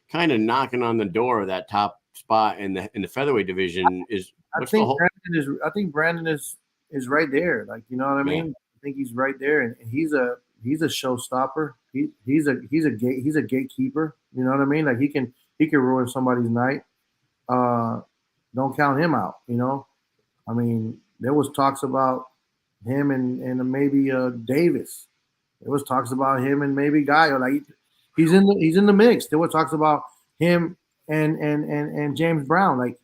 kind of knocking on the door of that top spot in the featherweight division. I think Brandon is right there. Like, you know what I mean? I think he's right there, and he's a showstopper. He's a gatekeeper. You know what I mean? Like he can ruin somebody's night. Don't count him out. You know, I mean, there was talks about him and maybe Davis. There was talks about him and maybe Guy. Like he's in the mix. There were talks about him and James Brown. Like,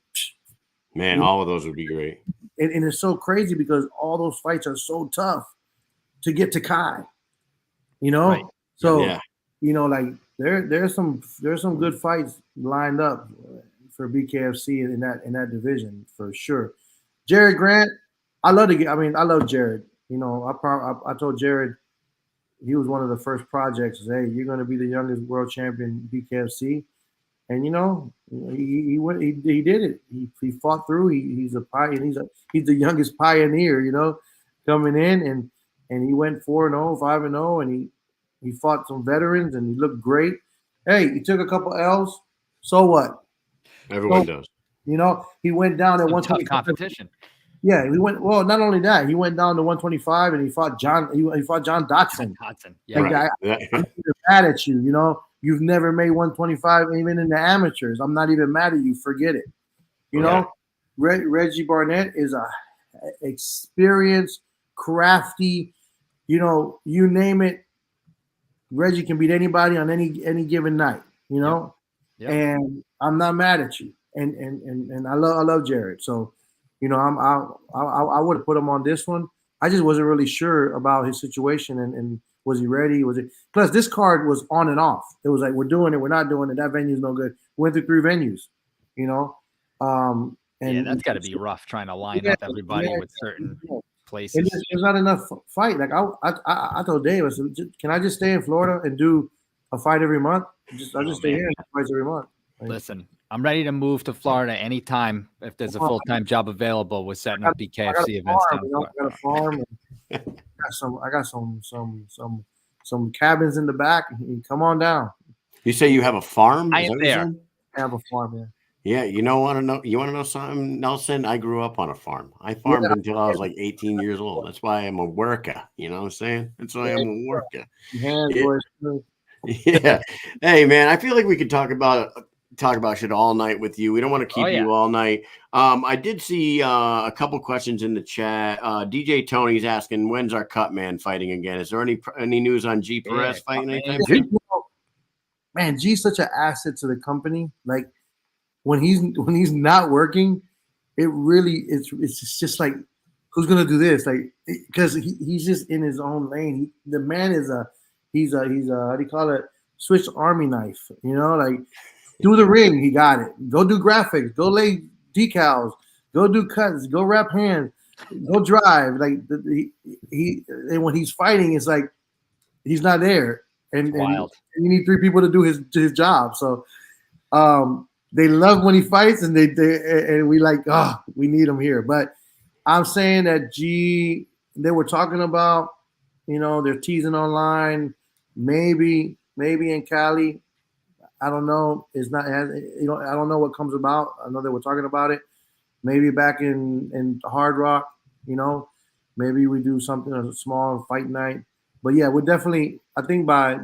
man, all of those would be great. And it's so crazy because all those fights are so tough to get to Kai. You know, right. So you know, like there's some good fights lined up for BKFC in that division for sure. Jared Grant, I love Jared. You know, I told Jared he was one of the first projects. Hey, you're going to be the youngest world champion BKFC, and you know he did it. He fought through. He's a pioneer. He's the youngest pioneer. You know, coming in and he went 4-0, 5-0, and he fought some veterans and he looked great. Hey, he took a couple L's. So what? Everyone does. You know, he went down at 125. Tough competition. Yeah, he went. Well, not only that, he went down to 125 and he fought John Dotson. Yeah, like, I'm mad at you. You know, you've never made 125 even in the amateurs. I'm not even mad at you. Forget it. You know, Reggie Barnett is a experienced, crafty. You know, you name it. Reggie can beat anybody on any given night. You know, and I'm not mad at you. And I love Jared. So, you know, I would have put him on this one. I just wasn't really sure about his situation and was he ready? Was it? Plus, this card was on and off. It was like we're doing it, we're not doing it. That venue's no good. Went through 3 venues. You know, and that's got to be rough trying to line up everybody with certain places. There's not enough fight. Like I told Dave, I said, can I just stay in Florida and do a fight every month? I just stay here and do fights every month. Like, listen, I'm ready to move to Florida anytime if there's a full-time job available with setting up BKFC events. I got a farm. I got some cabins in the back. Come on down. You say you have a farm? I am there. I have a farm, yeah. Yeah, you want to know something, Nelson? I grew up on a farm. I farmed until I was like 18 years old. That's why I'm a worker. You know what I'm saying? That's why I'm a worker. Yeah. Hey, man, I feel like we could talk about shit all night with you. We don't want to keep you all night. I did see a couple questions in the chat. DJ Tony's asking, when's our cut man fighting again? Is there any news on G Perez fighting anytime soon? Man, G's such an asset to the company. Like when he's not working, it's just like, who's gonna do this? Like, because he's just in his own lane. The man is he's a how do you call it? Swiss Army knife. You know, like do the ring, he got it. Go do graphics. Go lay decals. Go do cuts. Go wrap hands. Go drive. Like he and when he's fighting, it's like he's not there. And you need 3 people to do his job. So they love when he fights, and and we like, we need him here. But I'm saying that they were talking about, you know, they're teasing online, maybe in Cali. I don't know. It's not, you know, I don't know what comes about. I know they were talking about it. Maybe back in Hard Rock, you know, maybe we do something, a small fight night. But yeah, we'll definitely by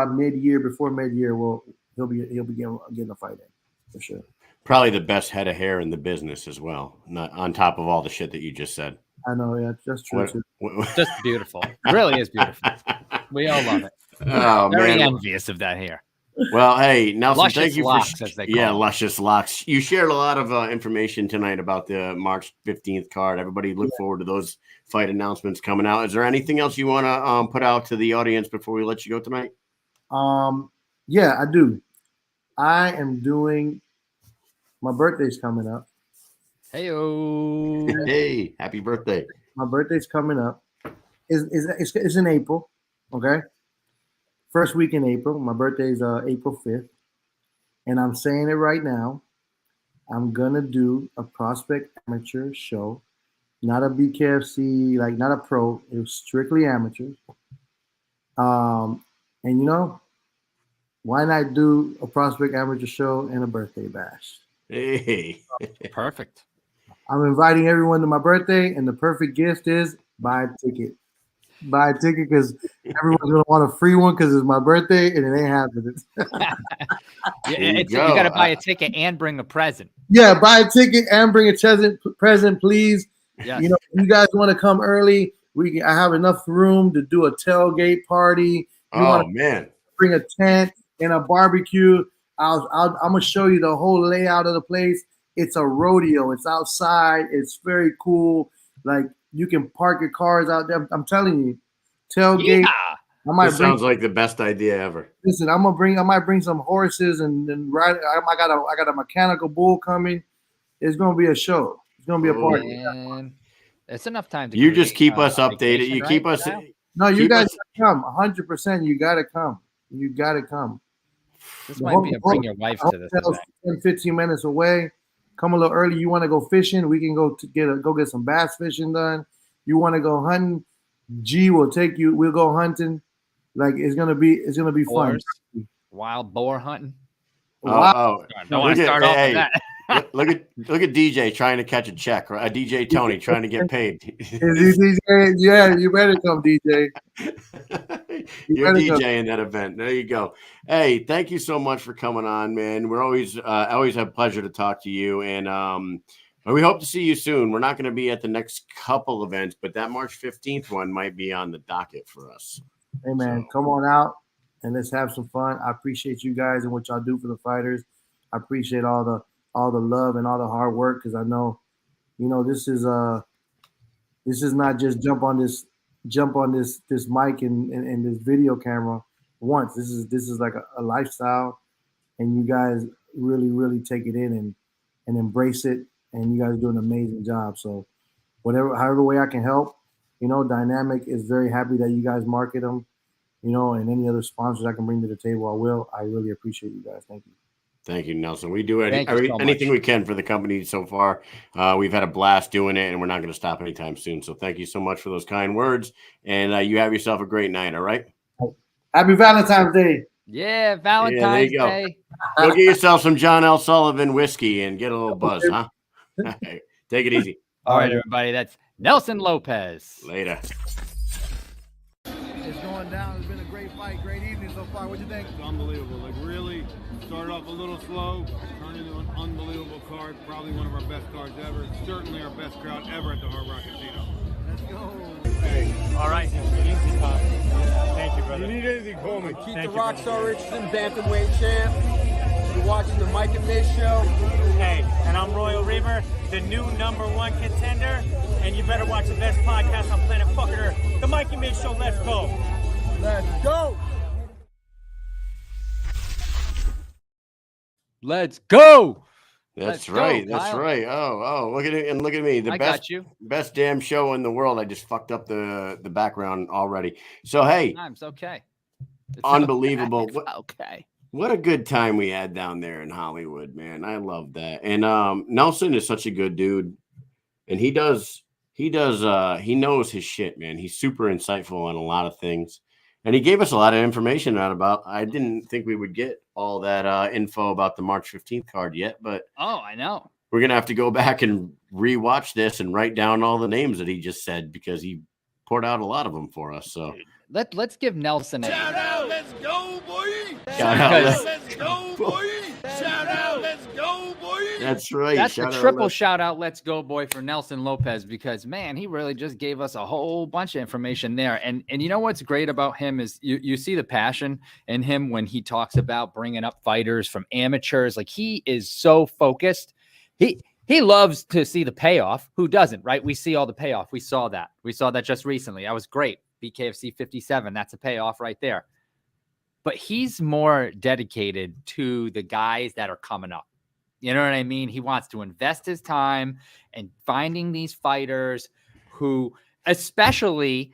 mid-year, before mid-year, he'll be getting a fight in for sure. Probably the best head of hair in the business as well. Not on top of all the shit that you just said. I know, yeah, that's true too. Just beautiful. It really is beautiful. We all love it. Oh, very man. envious of that hair. Well, hey, Nelson, luscious thank you locks, as they call them. luscious locks. You shared a lot of information tonight about the March 15th card. Everybody look forward to those fight announcements coming out. Is there anything else you want to put out to the audience before we let you go tonight? Yeah, I do. I am doing, my birthday's coming up. Hey-o. Hey, happy birthday. My birthday's coming up. It's in April. Okay. First week in April. My birthday is April 5th. And I'm saying it right now. I'm gonna do a prospect amateur show, not a BKFC, like not a pro. It was strictly amateurs. And why not do a prospect amateur show and a birthday bash? Hey, Perfect. I'm inviting everyone to my birthday, and the perfect gift is buy a ticket. Buy a ticket because everyone's gonna want a free one because it's my birthday and it ain't happening. You got to buy a ticket and bring a present. Yeah, buy a ticket and bring a present, please. Yes. If you guys want to come early, I have enough room to do a tailgate party. Man, bring a tent and a barbecue. I'm gonna show you the whole layout of the place. It's a rodeo. It's outside. It's very cool. Like you can park your cars out there. I'm telling you, tailgate. Yeah. This sounds like the best idea ever. Listen, I might bring some horses and ride. I got a mechanical bull coming. It's gonna be a show. It's gonna be a party. Man. It's enough time to. You just keep us updated. You keep us. No, you guys come 100%. You gotta come. You gotta come. This might be a bring your wife to this event. 10, 15 minutes away. Come a little early. You want to go fishing? We can go get some bass fishing done. You want to go hunting? G will take you. We'll go hunting. Like it's gonna be fun. Wild boar hunting. Don't want to start off with that. Look at DJ trying to catch a check, or a DJ Tony trying to get paid. DJ, yeah, you better come, DJ. You're DJ in that event. There you go. Hey, thank you so much for coming on, man. We're always have pleasure to talk to you, and we hope to see you soon. We're not going to be at the next couple events, but that March 15th one might be on the docket for us. Hey, man, come on out and let's have some fun. I appreciate you guys and what y'all do for the fighters. I appreciate all the love and all the hard work because I know, this is not just jump on this mic and this video camera once. This is like a lifestyle, and you guys really, really take it in and embrace it, and you guys do an amazing job. So however way I can help, Dynamic is very happy that you guys market them, and any other sponsors I can bring to the table, I will. I really appreciate you guys. Thank you. Thank you, Nelson. We do anything we can for the company so far. We've had a blast doing it, and we're not going to stop anytime soon. So thank you so much for those kind words, and you have yourself a great night, all right? Happy Valentine's Day. Yeah, Valentine's Day. Go get yourself some John L. Sullivan whiskey and get a little buzz, huh? Take it easy. All right, everybody. That's Nelson Lopez. Later. It's going down. It's been a great fight, great evening so far. What do you think? It's unbelievable. Like really started off a little slow, turned into an unbelievable card. Probably one of our best cards ever. Certainly our best crowd ever at the Hard Rock Casino. Let's go. Hey, all right. Easy, Pop. Thank you, brother. If you need anything, call me. Keith the Rockstar Richardson, bantamweight champ. You're watching the Mike and Mish show. Hey, and I'm Royal Reaver, the new #1 contender. And you better watch the best podcast on planet fucking Earth, the Mike and Mish show. Let's go. Let's go. Let's go. That's right. That's right. Oh, look at it. And look at me. The best damn show in the world. I just fucked up the background already. So, hey. It's okay. It's unbelievable. Okay. What a good time we had down there in Hollywood, man. I love that. And Nelson is such a good dude. And he knows his shit, man. He's super insightful on a lot of things. And he gave us a lot of information about. I didn't think we would get all that info about the March 15th card yet, but I know. We're going to have to go back and rewatch this and write down all the names that he just said because he poured out a lot of them for us. So let's give Nelson a shout out. Let's go, boy. Shout out. Let's go, boy. Shout out. Let's go, boy. That's right. That's the triple shout out. Let's go, boy, for Nelson Lopez, because man, he really just gave us a whole bunch of information there. And you know what's great about him is you see the passion in him when he talks about bringing up fighters from amateurs. Like he is so focused. He loves to see the payoff. Who doesn't, right? We see all the payoff. We saw that just recently. That was great. BKFC 57. That's a payoff right there. But he's more dedicated to the guys that are coming up. You know what I mean? He wants to invest his time in finding these fighters who especially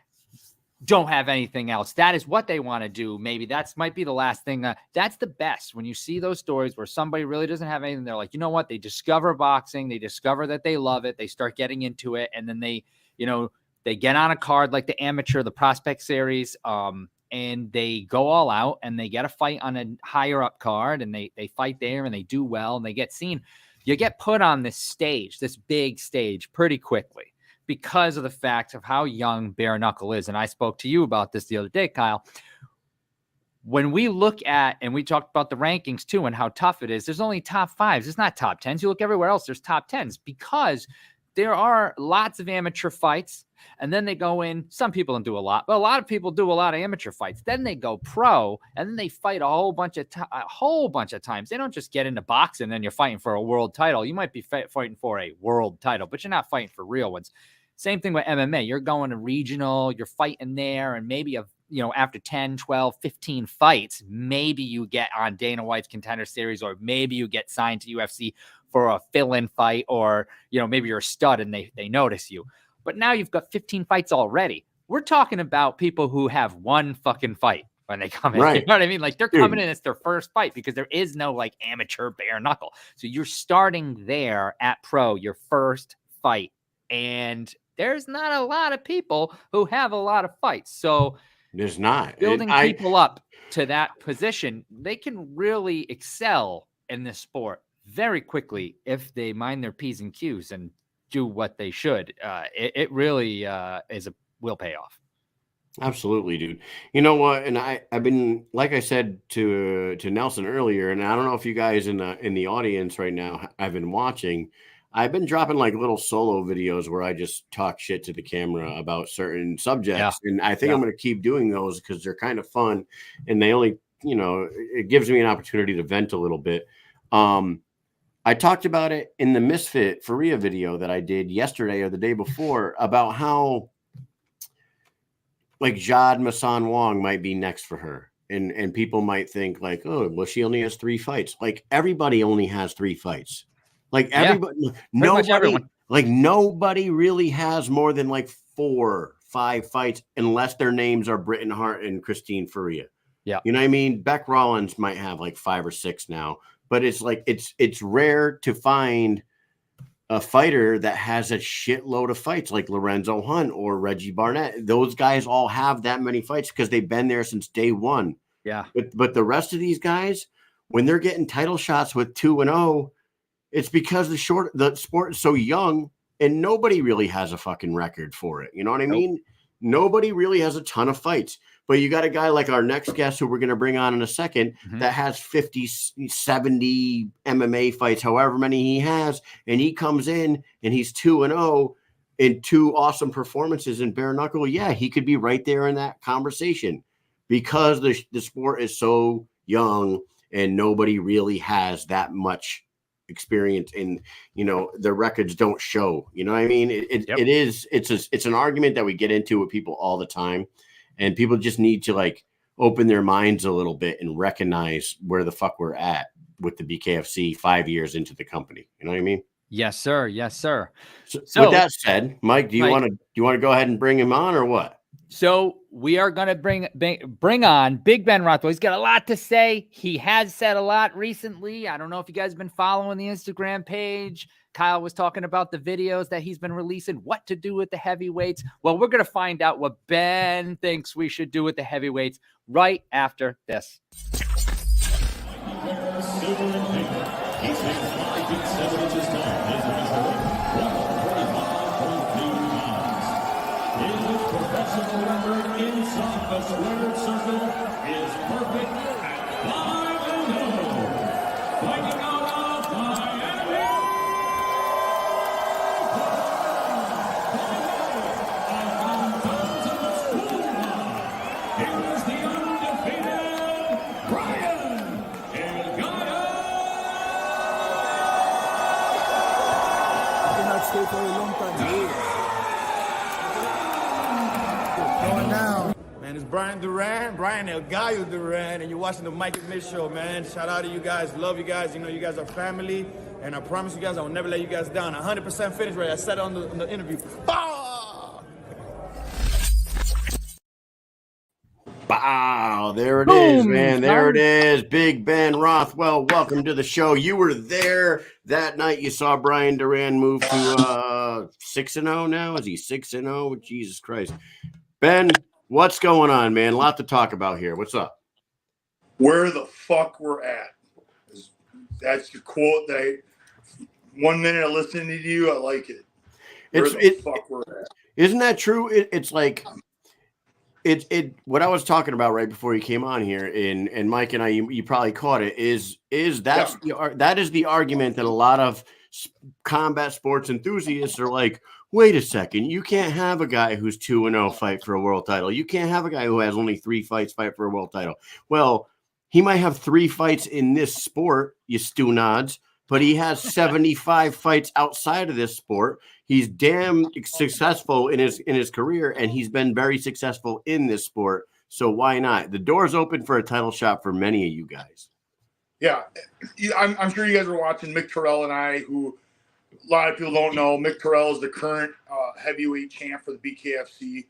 don't have anything else. That is what they want to do. Maybe that's might be the last thing. That's the best when you see those stories where somebody really doesn't have anything. They're like, you know what? They discover boxing. They discover that they love it. They start getting into it. And then they get on a card like the amateur, the prospect series, and they go all out and they get a fight on a higher up card and they fight there and they do well and they get seen. You get put on this stage, this big stage pretty quickly, because of the fact of how young bare knuckle is. And I spoke to you about this the other day, Kyle. When we look at, and we talked about the rankings too, and how tough it is, there's only top 5s. It's not top 10s. You look everywhere else, there's top 10s, because there are lots of amateur fights. And then they go in, some people don't do a lot, but a lot of people do a lot of amateur fights. Then they go pro, and then they fight a whole bunch of times. They don't just get into boxing and then you're fighting for a world title. You might be fighting for a world title, but you're not fighting for real ones. Same thing with MMA. You're going to regional, you're fighting there, and maybe after 10, 12, 15 fights, maybe you get on Dana White's Contender Series, or maybe you get signed to UFC for a fill-in fight, or maybe you're a stud and they notice you. But now you've got 15 fights already. We're talking about people who have one fucking fight when they come in. Right. You know what I mean? Like, they're coming in, it's their first fight, because there is no like amateur bare knuckle. So you're starting there at pro, your first fight. And there's not a lot of people who have a lot of fights. So there's not. Building people up to that position, they can really excel in this sport very quickly if they mind their P's and Q's and do what they should. It really will pay off. Absolutely, dude. You know what? And I've been, like I said to Nelson earlier, and I don't know if you guys in the audience right now have been watching. I've been dropping like little solo videos where I just talk shit to the camera about certain subjects. Yeah. And I think I'm going to keep doing those because they're kind of fun. And they only, it gives me an opportunity to vent a little bit. I talked about it in the Misfit Faria video that I did yesterday or the day before about how like Jade Masan Wong might be next for her. And people might think like, oh, well, she only has 3 fights. Like everybody only has 3 fights. Like everybody, nobody really has more than like 4, 5 fights unless their names are Britton Hart and Christine Faria. Yeah. You know what I mean? Beck Rollins might have like 5 or 6 now, but it's like, it's rare to find a fighter that has a shitload of fights like Lorenzo Hunt or Reggie Barnett. Those guys all have that many fights because they've been there since day one. Yeah. But the rest of these guys, when they're getting title shots with 2-0, it's because the sport is so young and nobody really has a fucking record for it. You know what I mean? Nobody really has a ton of fights. But you got a guy like our next guest who we're going to bring on in a second that has 50, 70 MMA fights, however many he has. And he comes in and he's 2-0 in 2 awesome performances in bare knuckle. Yeah, he could be right there in that conversation because the sport is so young and nobody really has that much experience in, the records don't show, you know what I mean? It's an argument that we get into with people all the time, and people just need to like open their minds a little bit and recognize where the fuck we're at with the BKFC 5 years into the company. You know what I mean? Yes, sir. Yes, sir. So with that said, Mike, do you want to go ahead and bring him on or what? So we are going to bring on Big Ben Rothwell. He's got a lot to say. He has said a lot recently. I don't know if you guys have been following the Instagram page. Kyle was talking about the videos that he's been releasing, what to do with the heavyweights. Well, we're going to find out what Ben thinks we should do with the heavyweights right after this. For a long time. Going down. Man, it's Brian El Gallo Duran, and you're watching the Mike and Mish show, man. Shout out to you guys. Love you guys. You guys are family, and I promise you guys I will never let you guys down. 100% finish rate. I said it on the interview. Bah! Oh, there it is, Boom, man. There it son. is. Big Ben Rothwell, welcome to the show. You were there that night. You saw Brian Duran move to 6-0 now. Is he 6-0? Jesus Christ. Ben, what's going on, man? A lot to talk about here. What's up? Where the fuck we're at. That's the quote that I, 1 minute of listening to you, I like it. Where the fuck we're at. Isn't that true? It's like what I was talking about right before you came on here, and Mike and I, you probably caught it. That is the argument that a lot of combat sports enthusiasts are like, wait a second, you can't have a guy who's 2-0 fight for a world title. You can't have a guy who has only 3 fights fight for a world title. Well, he might have 3 fights in this sport, you stew nods, but he has 75 fights outside of this sport. He's damn successful in his career, and he's been very successful in this sport. So why not? The door's open for a title shot for many of you guys. Yeah, I'm sure you guys are watching Mick Terrell and I, who a lot of people don't know. Mick Terrell is the current heavyweight champ for the BKFC.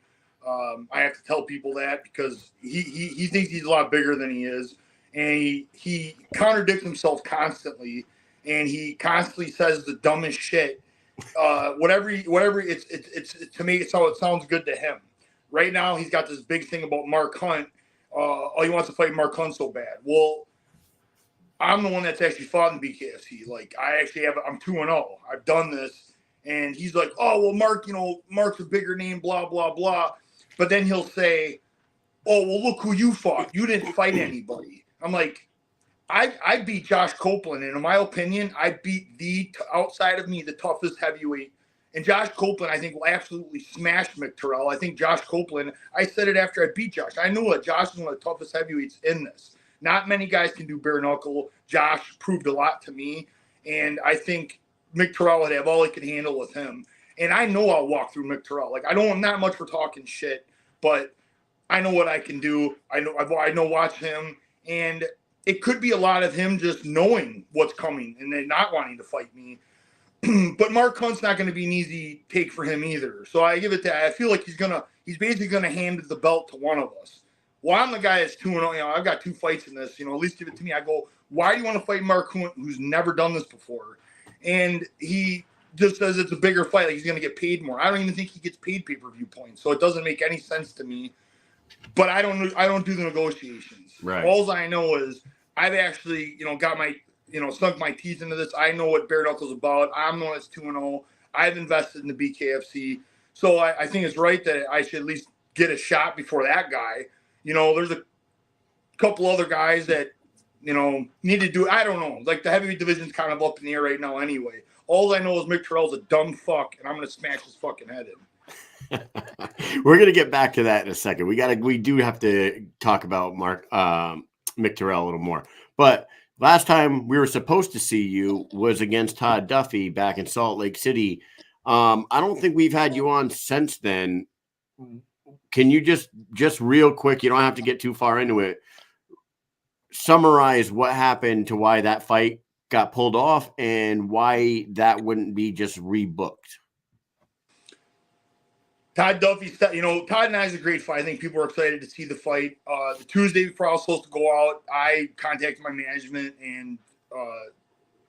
I have to tell people that because he thinks he's a lot bigger than he is, and he contradicts himself constantly, and he constantly says the dumbest shit. Whatever it's to me, it's how it sounds good to him. Right now, he's got this big thing about Mark Hunt. He wants to fight Mark Hunt so bad. Well, I'm the one that's actually fought in BKFC. Like, I'm 2-0. I've done this. And he's like, oh, well, Mark, Mark's a bigger name, blah, blah, blah. But then he'll say, oh, well, look who you fought. You didn't fight anybody. I'm like, I beat Josh Copeland. And in my opinion, I beat outside of me, the toughest heavyweight. And Josh Copeland, I think, will absolutely smash Mick Terrell. I think Josh Copeland, I said it after I beat Josh. I knew that Josh is one of the toughest heavyweights in this. Not many guys can do bare knuckle. Josh proved a lot to me. And I think Mick Terrell would have all he could handle with him. And I know I'll walk through Mick Terrell. Like, I'm not much for talking shit, but I know what I can do. I know watch him. And it could be a lot of him just knowing what's coming and then not wanting to fight me. But Mark Hunt's not going to be an easy take for him either. So I give it to, I feel like he's basically going to hand the belt to one of us. Well, I'm the guy that's 2-0. I've got 2 fights in this. At least give it to me. I go, why do you want to fight Mark Hunt, who's never done this before? And he just says it's a bigger fight. Like, he's going to get paid more. I don't even think he gets paid pay-per-view points. So it doesn't make any sense to me. But I don't do the negotiations. Right. All I know is I've actually, got my, sunk my teeth into this. I know what bare knuckle's about. I'm the one that's 2-0. I've invested in the BKFC. So I think it's right that I should at least get a shot before that guy. There's a couple other guys that, need to do. I don't know. Like, the heavyweight division's kind of up in the air right now anyway. All I know is Mick Terrell's a dumb fuck, and I'm going to smash his fucking head in. We're going to get back to that in a second. We do have to talk about Mick Terrell a little more. But last time we were supposed to see you was against Todd Duffy back in Salt Lake City. I don't think we've had you on since then. Can you just real quick, you don't have to get too far into it, summarize what happened to why that fight got pulled off and why that wouldn't be just rebooked? Todd Duffy, Todd and I is a great fight. I think people are excited to see the fight. The Tuesday before I was supposed to go out, I contacted my management and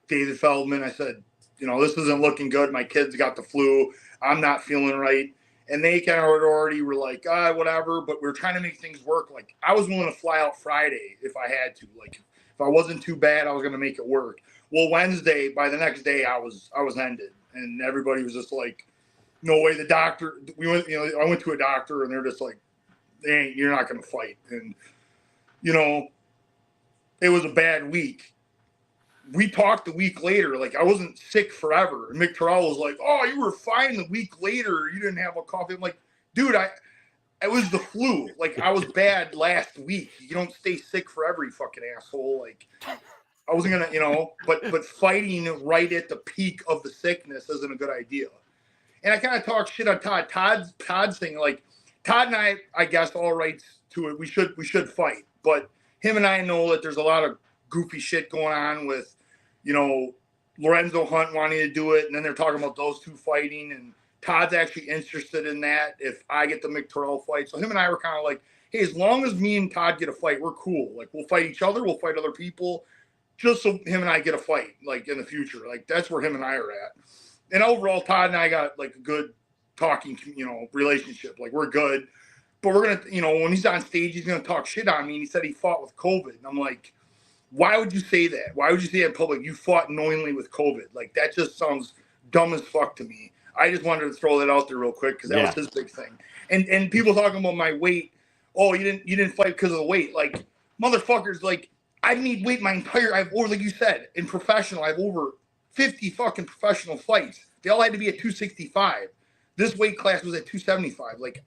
David Feldman. I said, this isn't looking good. My kids got the flu. I'm not feeling right. And they kind of already were like, whatever, but we're trying to make things work. Like, I was willing to fly out Friday if I had to. Like, if I wasn't too bad, I was going to make it work. Well, Wednesday, by the next day, I was ended. And everybody was just like, no way. The doctor, I went to a doctor and they're just like, you're not going to fight. And, it was a bad week. We talked a week later. Like, I wasn't sick forever. And Mick Terrell was like, oh, you were fine the week later. You didn't have a cough. I'm like, dude, it was the flu. Like, I was bad last week. You don't stay sick forever, you fucking asshole. Like, I wasn't going to, but fighting right at the peak of the sickness isn't a good idea. And I kind of talked shit on Todd. Todd's thing, like, Todd and I guess all rights to it. We should fight. But him and I know that there's a lot of goofy shit going on with, Lorenzo Hunt wanting to do it, and then they're talking about those 2 fighting, and Todd's actually interested in that if I get the Mick Terrell fight. So him and I were kind of like, hey, as long as me and Todd get a fight, we're cool. Like, we'll fight each other, we'll fight other people, just so him and I get a fight, like, in the future. Like, that's where him and I are at. And overall, Todd and I got, like, a good talking, relationship. Like, we're good. But we're going to, when he's on stage, he's going to talk shit on me. And he said he fought with COVID. And I'm like, why would you say that? Why would you say that in public? You fought knowingly with COVID. Like, that just sounds dumb as fuck to me. I just wanted to throw that out there real quick because that was his big thing. And people talking about my weight. Oh, you didn't fight because of the weight. Like, motherfuckers, like, I need weight like you said, in professional, I have over 50 fucking professional fights. They all had to be at 265. This weight class was at 275. Like,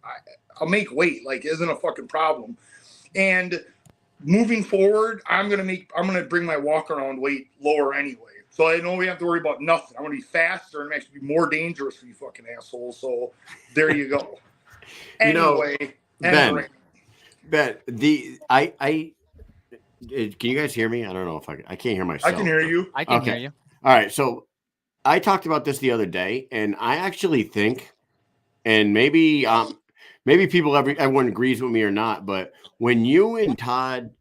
I'll make weight. Like, it isn't a fucking problem. And moving forward, I'm gonna bring my walk around weight lower anyway. So I know we have to worry about nothing. I'm gonna be faster and actually be more dangerous for you fucking assholes. So there you go. Anyway, Ben, can you guys hear me? I don't know if I can't hear myself. I can hear you. I can hear you. All right. So I talked about this the other day, and I actually think, and maybe everyone agrees with me or not, but when you and Todd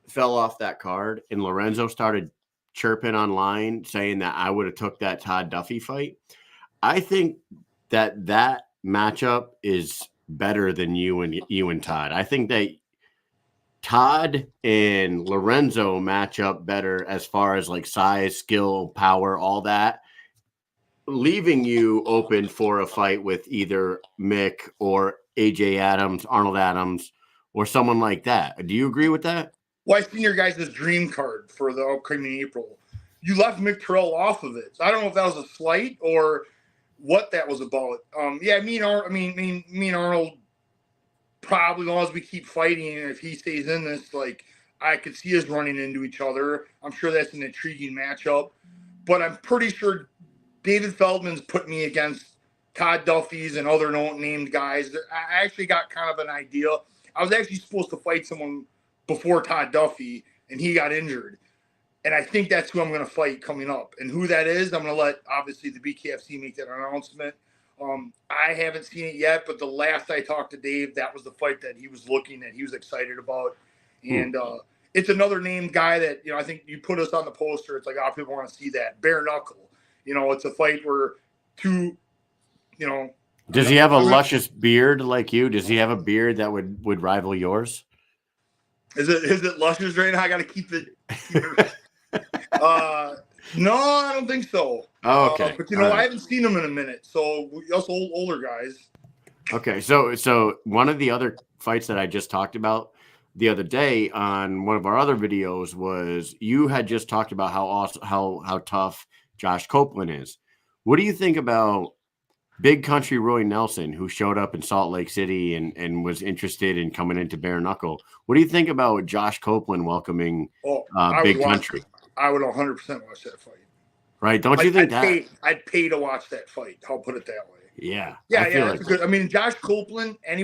fell off that card and Lorenzo started chirping online saying that I would have took that Todd Duffy fight, I think that matchup is better than you and Todd. I think that Todd and Lorenzo match up better as far as like size, skill, power, all that, leaving you open for a fight with either Mick or AJ Adams, Arnold Adams, or someone like that. Do you agree with that? Well, I've seen your guys' dream card for the upcoming April. You left Mick Terrell off of it. So I don't know if that was a slight or what that was about. Me and Arnold, probably as long as we keep fighting, and if he stays in this, like, I could see us running into each other. I'm sure that's an intriguing matchup. But I'm pretty sure David Feldman's put me against Todd Duffy's and other named guys. I actually got kind of an idea. I was actually supposed to fight someone before Todd Duffy, and he got injured. And I think that's who I'm going to fight coming up. And who that is, I'm going to let, obviously, the BKFC make that announcement. I haven't seen it yet, but the last I talked to Dave, that was the fight that he was excited about. And it's another named guy that, I think you put us on the poster. It's like, people want to see that. Bare knuckle. It's a fight where two, Does he have a luscious beard like you? Does he have a beard that would rival yours? Is it luscious right now? I got to keep it. No, I don't think so. Oh, okay. But I haven't seen him in a minute. So us older guys. Okay, so one of the other fights that I just talked about the other day on one of our other videos was you had just talked about how tough Josh Copeland is. What do you think about Big Country Roy Nelson, who showed up in Salt Lake City and was interested in coming into bare knuckle? What do you think about Josh Copeland welcoming Big Country? I would 100% watch that fight. Right? Don't you think I'd pay to watch that fight. I'll put it that way. Yeah. That's good. I mean, Josh Copeland, I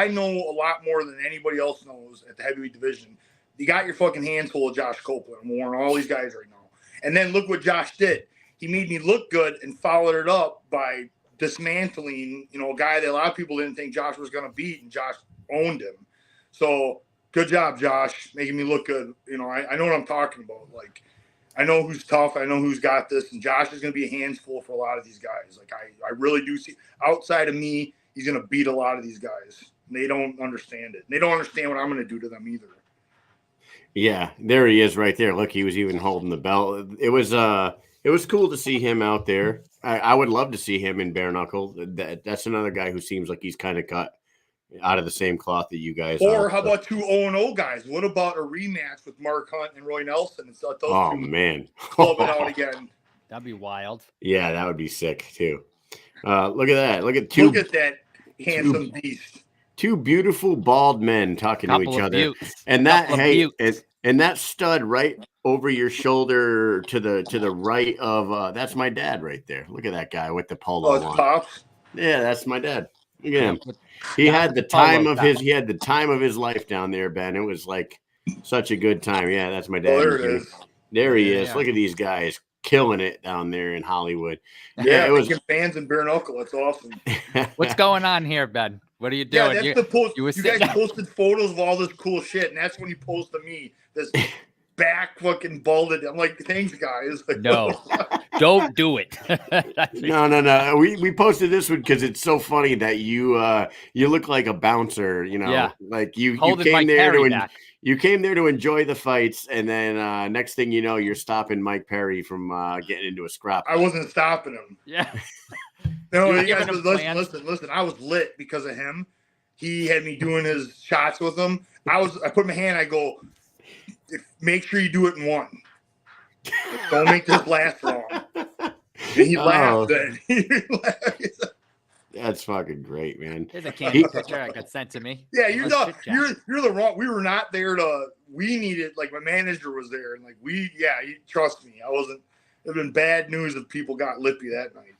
know a lot more than anybody else knows at the heavyweight division. You got your fucking hands full of Josh Copeland. I'm warning all these guys right now. And then look what Josh did. He made me look good and followed it up by dismantling, a guy that a lot of people didn't think Josh was going to beat, and Josh owned him. So good job, Josh, making me look good. I know what I'm talking about. Like, I know who's tough. I know who's got this, and Josh is going to be a handful for a lot of these guys. Like, I really do see, outside of me, he's going to beat a lot of these guys. And they don't understand it. They don't understand what I'm going to do to them either. Yeah, there he is right there. Look, he was even holding the belt. It was cool to see him out there. I would love to see him in bare knuckle. That's another guy who seems like he's kind of cut out of the same cloth that you guys are. Or how about 2 0-0 guys? What about a rematch with Mark Hunt and Roy Nelson? And so oh, man. Club it out again. That'd be wild. Yeah, that would be sick, too. Look at that. Look at that handsome beast. 2 beautiful bald men talking to each other. And that stud right over your shoulder to the right of that's my dad right there. Look at that guy with the polo on. Pops. Yeah, that's my dad. Look at him. He had the time of his life down there, Ben. It was like such a good time. Yeah, that's my dad. Oh, there it is. There he is. Look at these guys killing it down there in Hollywood. Yeah, it was fans in bare knuckle. That's awesome. What's going on here, Ben? What are you Yeah, doing? that's the post. You, You guys posted photos of all this cool shit, and that's when you post to me this back fucking balded. I'm like, thanks, guys. Like, no, don't do it. No. We posted this one because it's so funny that you look like a bouncer. You know, Yeah. like you Holding came Mike there Perry to back. you came there to enjoy the fights, and then next thing you know, you're stopping Mike Perry from getting into a scrap. I wasn't stopping him. Yeah. No, You were you guys, giving him listen. I was lit because of him. He had me doing his shots with him. I put my hand. I go, make sure you do it in one. Don't make this last long. And he laughed. That's fucking great, man. There's a candid picture that got sent to me. Yeah, you're the wrong. We were not there to. We needed, like, my manager was there, and like you trust me. I wasn't. It'd been bad news if people got lippy that night.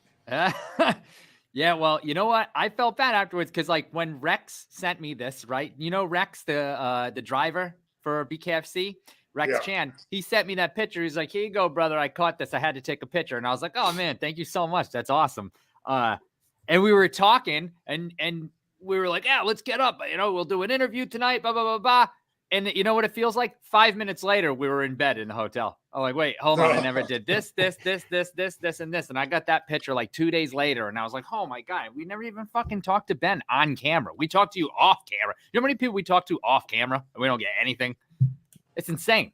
Yeah, well, you know what? I felt bad afterwards because, like, when Rex sent me this, right? You know, Rex, the driver for BKFC, Rex Chan, he sent me that picture. He's like, "Here you go, brother. I caught this. I had to take a picture." And I was like, "Oh man, thank you so much. That's awesome." And we were talking, and we were like, "Yeah, let's get up. You know, we'll do an interview tonight." Blah blah blah blah. And you know what it feels like? 5 minutes later, we were in bed in the hotel. I'm like, wait, hold on. I never did this, and this. And I got that picture like 2 days later. And I was like, oh my God, we never even fucking talked to Ben on camera. We talked to you off camera. You know how many people we talked to off camera and we don't get anything? It's insane.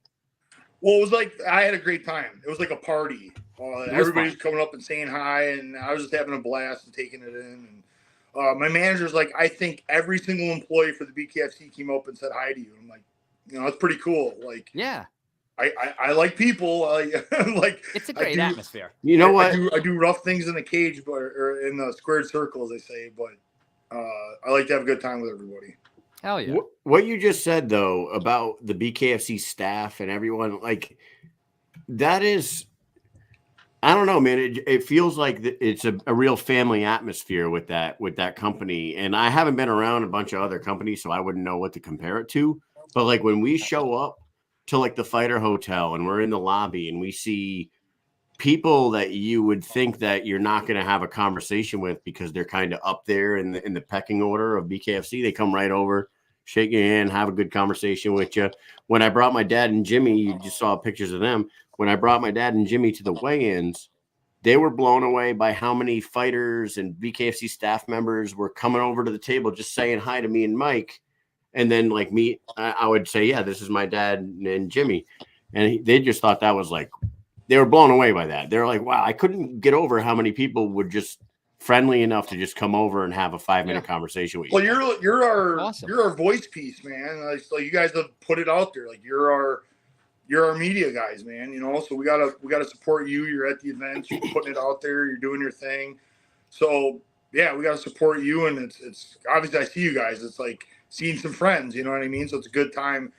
Well, it was like, I had a great time. It was like a party. Everybody's coming up and saying hi. And I was just having a blast and taking it in. And my manager's like, I think every single employee for the BKFC came up and said hi to you. I'm like, you know, that's pretty cool. Like, yeah, I like people. Like, it's a great atmosphere. You know what? I do rough things in the cage, or in the squared circle, as they say. But I like to have a good time with everybody. Hell yeah. What you just said though about the BKFC staff and everyone, like, that is. I don't know, man. It feels like it's a real family atmosphere with that company. And I haven't been around a bunch of other companies, so I wouldn't know what to compare it to. But like when we show up to like the Fighter Hotel and we're in the lobby and we see people that you would think that you're not going to have a conversation with because they're kind of up there in the pecking order of BKFC, they come right over, shake your hand, have a good conversation with you. When I brought my dad and Jimmy, you just saw pictures of them. When I brought my dad and Jimmy to the weigh-ins, they were blown away by how many fighters and BKFC staff members were coming over to the table, just saying hi to me and Mike. And then like me, I would say, yeah, this is my dad and Jimmy. And they just thought that was like, they were blown away by that. They're like, wow, I couldn't get over how many people would just friendly enough to just come over and have a 5-minute conversation with you. Well, you're our voice piece, man. Like you guys have put it out there. Like you're our media guys, man. You know, so we gotta support you. You're at the events, you're putting it out there, you're doing your thing. So yeah, we gotta support you. And it's obviously I see you guys. It's like seeing some friends, you know what I mean? So it's a good time.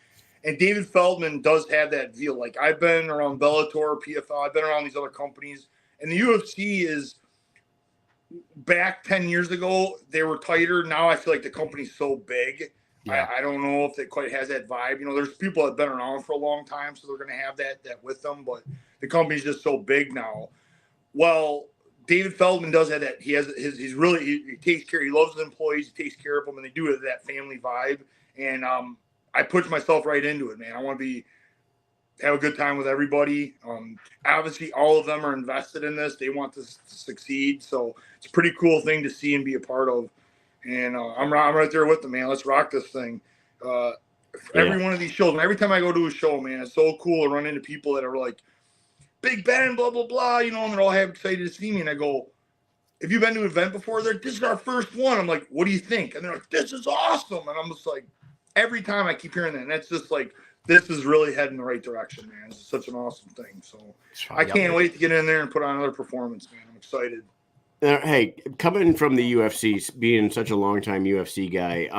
And David Feldman does have that feel. Like I've been around Bellator, PFL, I've been around these other companies, and the UFC is back 10 years ago, they were tighter. Now I feel like the company's so big. Yeah. I don't know if it quite has that vibe. You know, there's people that have been around for a long time, so they're going to have that with them. But the company's just so big now. Well, David Feldman does have that. He has he takes care. He loves his employees. He takes care of them, and they do it that family vibe. And I push myself right into it, man. I want to have a good time with everybody. Obviously, all of them are invested in this. They want this to succeed. So it's a pretty cool thing to see and be a part of. And I'm right there with them, man. Let's rock this thing. Every one of these shows, and every time I go to a show, man, it's so cool to run into people that are like, Big Ben, blah, blah, blah, you know, and they're all excited to see me. And I go, have you been to an event before? They're like, this is our first one. I'm like, what do you think? And they're like, this is awesome. And I'm just like, every time I keep hearing that. And that's just like, this is really heading the right direction, man. It's such an awesome thing. So I can't wait to get in there and put on another performance, man. I'm excited. Hey, coming from the UFC, being such a longtime UFC guy,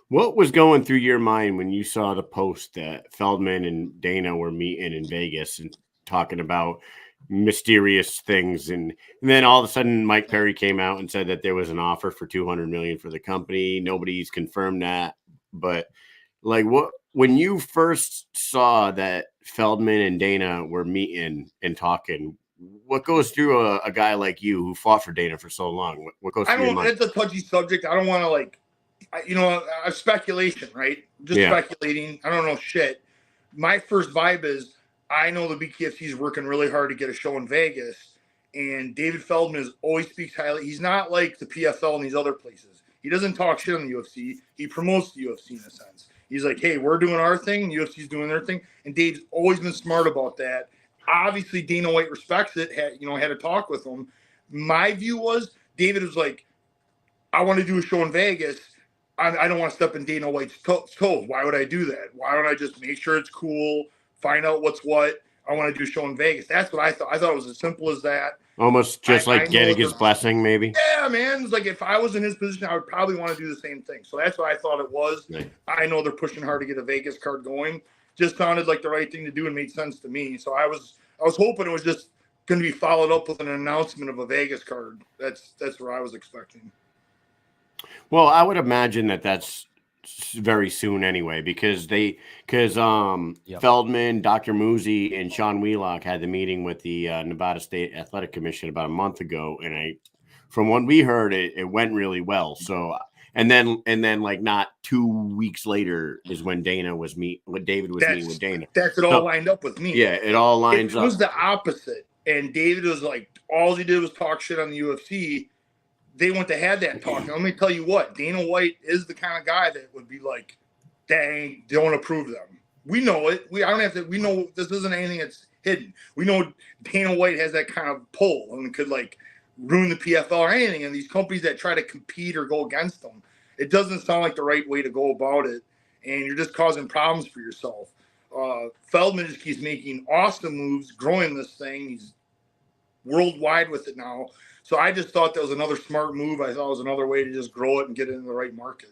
what was going through your mind when you saw the post that Feldman and Dana were meeting in Vegas and talking about mysterious things, and then all of a sudden Mike Perry came out and said that there was an offer for $200 million for the company? Nobody's confirmed that, but like, what when you first saw that Feldman and Dana were meeting and talking? What goes through a guy like you who fought for Dana for so long? What goes through your mind? It's a touchy subject. I don't want to speculation, right? Just speculating. I don't know shit. My first vibe is I know the BKFC is working really hard to get a show in Vegas, and David Feldman always speaks highly. He's not like the PFL and these other places. He doesn't talk shit on the UFC. He promotes the UFC in a sense. He's like, hey, we're doing our thing. The UFC's doing their thing. And Dave's always been smart about that. Obviously, Dana White respects it. Had a talk with him. My view was David was like, I want to do a show in Vegas. I don't want to step in Dana White's toes. Why would I do that? Why don't I just make sure it's cool, find out what's what? I want to do a show in Vegas. That's what I thought. I thought it was as simple as that. Almost just like getting his blessing, maybe. Yeah, man. It's like if I was in his position, I would probably want to do the same thing. So that's what I thought it was. Right. I know they're pushing hard to get a Vegas card going. Just sounded like the right thing to do and made sense to me. So I was hoping it was just going to be followed up with an announcement of a Vegas card. That's what I was expecting. Well, I would imagine that's very soon anyway, because Feldman, Dr. Muzi, and Sean Wheelock had the meeting with the Nevada State Athletic Commission about a month ago, and from what we heard, it went really well. So, and then like not 2 weeks later is when David was meeting with Dana. That's it all lined up with me. Yeah, it all lines up. It was the opposite, and David was like, all he did was talk shit on the UFC. They went to have that talk. And let me tell you what, Dana White is the kind of guy that would be like, dang, don't approve them. We know it. We know this isn't anything that's hidden. We know Dana White has that kind of pull and could like ruin the PFL or anything. And these companies that try to compete or go against them, it doesn't sound like the right way to go about it. And you're just causing problems for yourself. Feldman just keeps making awesome moves, growing this thing. He's worldwide with it now. So I just thought that was another smart move. I thought it was another way to just grow it and get it in the right market.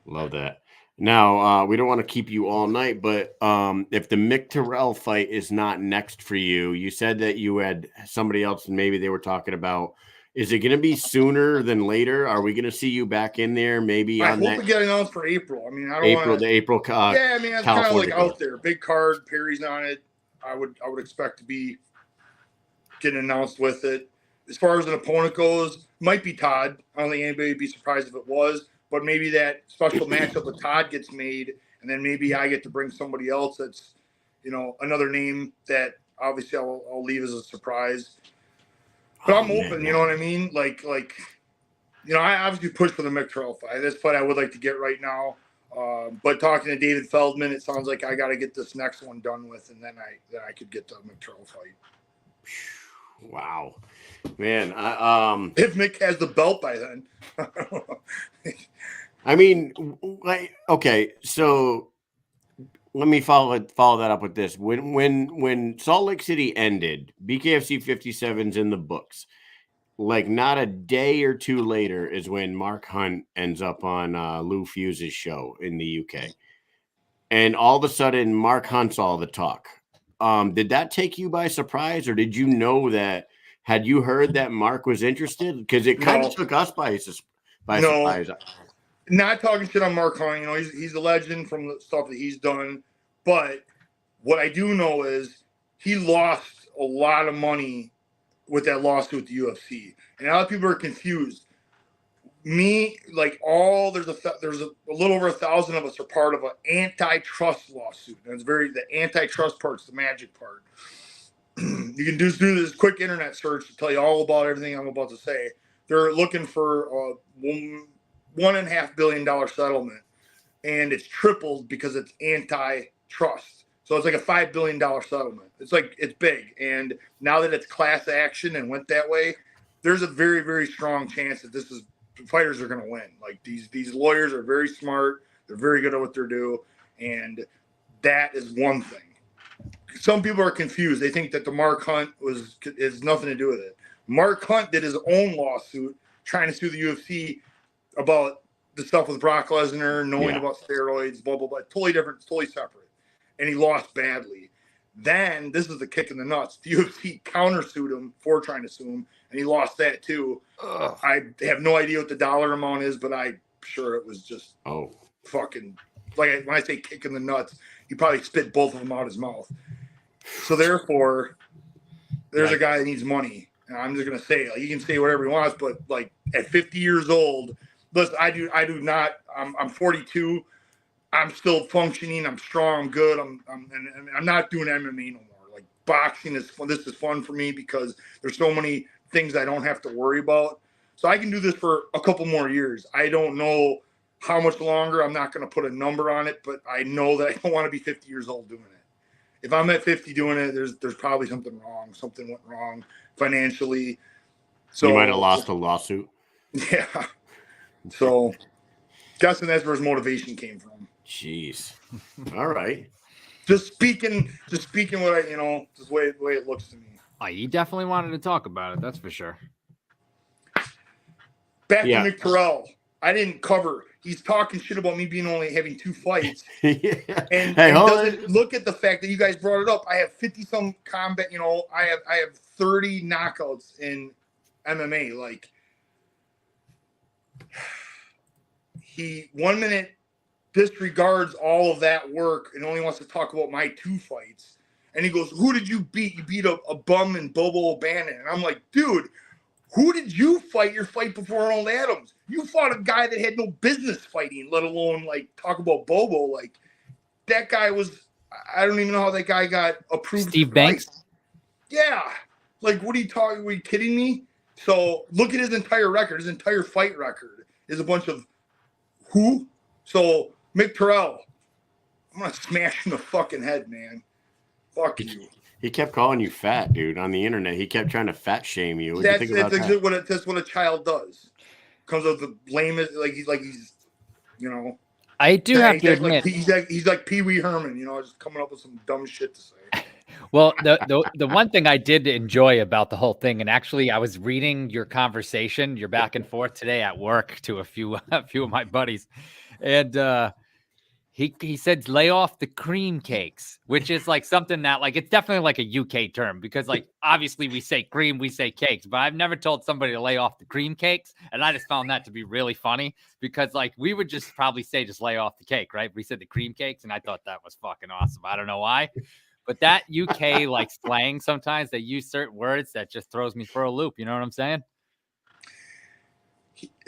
Love that. Now, we don't want to keep you all night, but if the Mick Terrell fight is not next for you, you said that you had somebody else and maybe they were talking about, is it going to be sooner than later? Are we going to see you back in there maybe I on hope that? to get announced for April. I mean, I don't want the April yeah, I mean, it's kind of like out there. Big card, Perry's on it. I would expect to be getting announced with it. As far as an opponent goes, might be Todd. I don't think anybody would be surprised if it was, but maybe that special matchup with Todd gets made, and then maybe I get to bring somebody else that's, another name that obviously I'll leave as a surprise. But I'm open, you know what I mean? Like, I obviously push for the Mick Terrell fight. This fight I would like to get right now. But talking to David Feldman, it sounds like I got to get this next one done with, and then I could get the Mick Terrell fight. Wow, man! If Mick has the belt by then, I mean, okay. So let me follow that up with this. When Salt Lake City ended, BKFC 57's in the books. Like not a day or two later is when Mark Hunt ends up on Lou Fuse's show in the UK, and all of a sudden Mark Hunt's all the talk. Did that take you by surprise, or did you know that? Had you heard that Mark was interested? Because it kind of took us by surprise. Not talking shit on Mark Hunt. He's a legend from the stuff that he's done. But what I do know is he lost a lot of money with that lawsuit with the UFC, and a lot of people are confused. Me, like there's a little over 1,000 of us are part of an antitrust lawsuit, and it's the antitrust part's the magic part. You can just do this quick internet search to tell you all about everything I'm about to say. They're looking for a $1.5 billion settlement, and it's tripled because it's antitrust. So it's like a $5 billion settlement. It's big, and now that it's class action and went that way, there's a very, very strong chance that fighters are going to win. Like these lawyers are very smart. They're very good at what they do, and that is one thing. Some people are confused. They think that the Mark Hunt has nothing to do with it. Mark Hunt did his own lawsuit trying to sue the UFC about the stuff with Brock Lesnar, knowing about steroids, blah, blah, blah. Totally different, totally separate. And he lost badly. Then, this is the kick in the nuts. The UFC countersued him for trying to sue him, and he lost that too. Ugh. I have no idea what the dollar amount is, but I'm sure it was just fucking, like when I say kick in the nuts, he probably spit both of them out his mouth. So therefore, there's a guy that needs money. And I'm just going to say, he can say whatever he wants, but like at 50 years old, listen, I do not. I'm 42. I'm still functioning. I'm strong. I'm good. And I'm not doing MMA no more. Like boxing is fun. This is fun for me because there's so many things I don't have to worry about. So I can do this for a couple more years. I don't know how much longer. I'm not going to put a number on it, but I know that I don't want to be 50 years old doing it. If I'm at 50 doing it, there's probably something wrong. Something went wrong financially. So you might have lost a lawsuit. Yeah. So guessing that's where his motivation came from. Jeez. All right. Just speaking what I, just the way it looks to me. Oh, you definitely wanted to talk about it. That's for sure. Back to Mick Terrell. I didn't cover. He's talking shit about me only having 2 fights. Yeah. And Hey, doesn't look at the fact that you guys brought it up. I have 50-some combat, I have 30 knockouts in MMA. Like, he 1 minute disregards all of that work and only wants to talk about my 2 fights. And he goes, who did you beat? You beat a bum in Bobo O'Bannon. And I'm like, dude, who did you fight your fight before Arnold Adams? You fought a guy that had no business fighting, let alone, like, talk about Bobo. Like, that guy was, I don't even know how that guy got approved. Steve Banks? Yeah. Like, what are you talking? Were you kidding me? So look at his entire record. His entire fight record is a bunch of who? So Mick Terrell, I'm going to smash in the fucking head, man. Fuck you. He kept calling you fat, dude, on the internet. He kept trying to fat shame you. What do you think about that? That's what a child does. Comes up the lamest, he's, I do have to admit, he's like Pee Wee Herman, just coming up with some dumb shit to say. Well, the one thing I did enjoy about the whole thing, and actually I was reading your conversation, your back and forth today at work to a few of my buddies, and he said lay off the cream cakes, which is like something that it's definitely like a UK term because obviously we say cream, we say cakes, but I've never told somebody to lay off the cream cakes, and I just found that to be really funny because we would just probably say just lay off the cake, right? We said the cream cakes, and I thought that was fucking awesome. I don't know why. But that UK slang, sometimes they use certain words that just throws me for a loop. You know what I'm saying?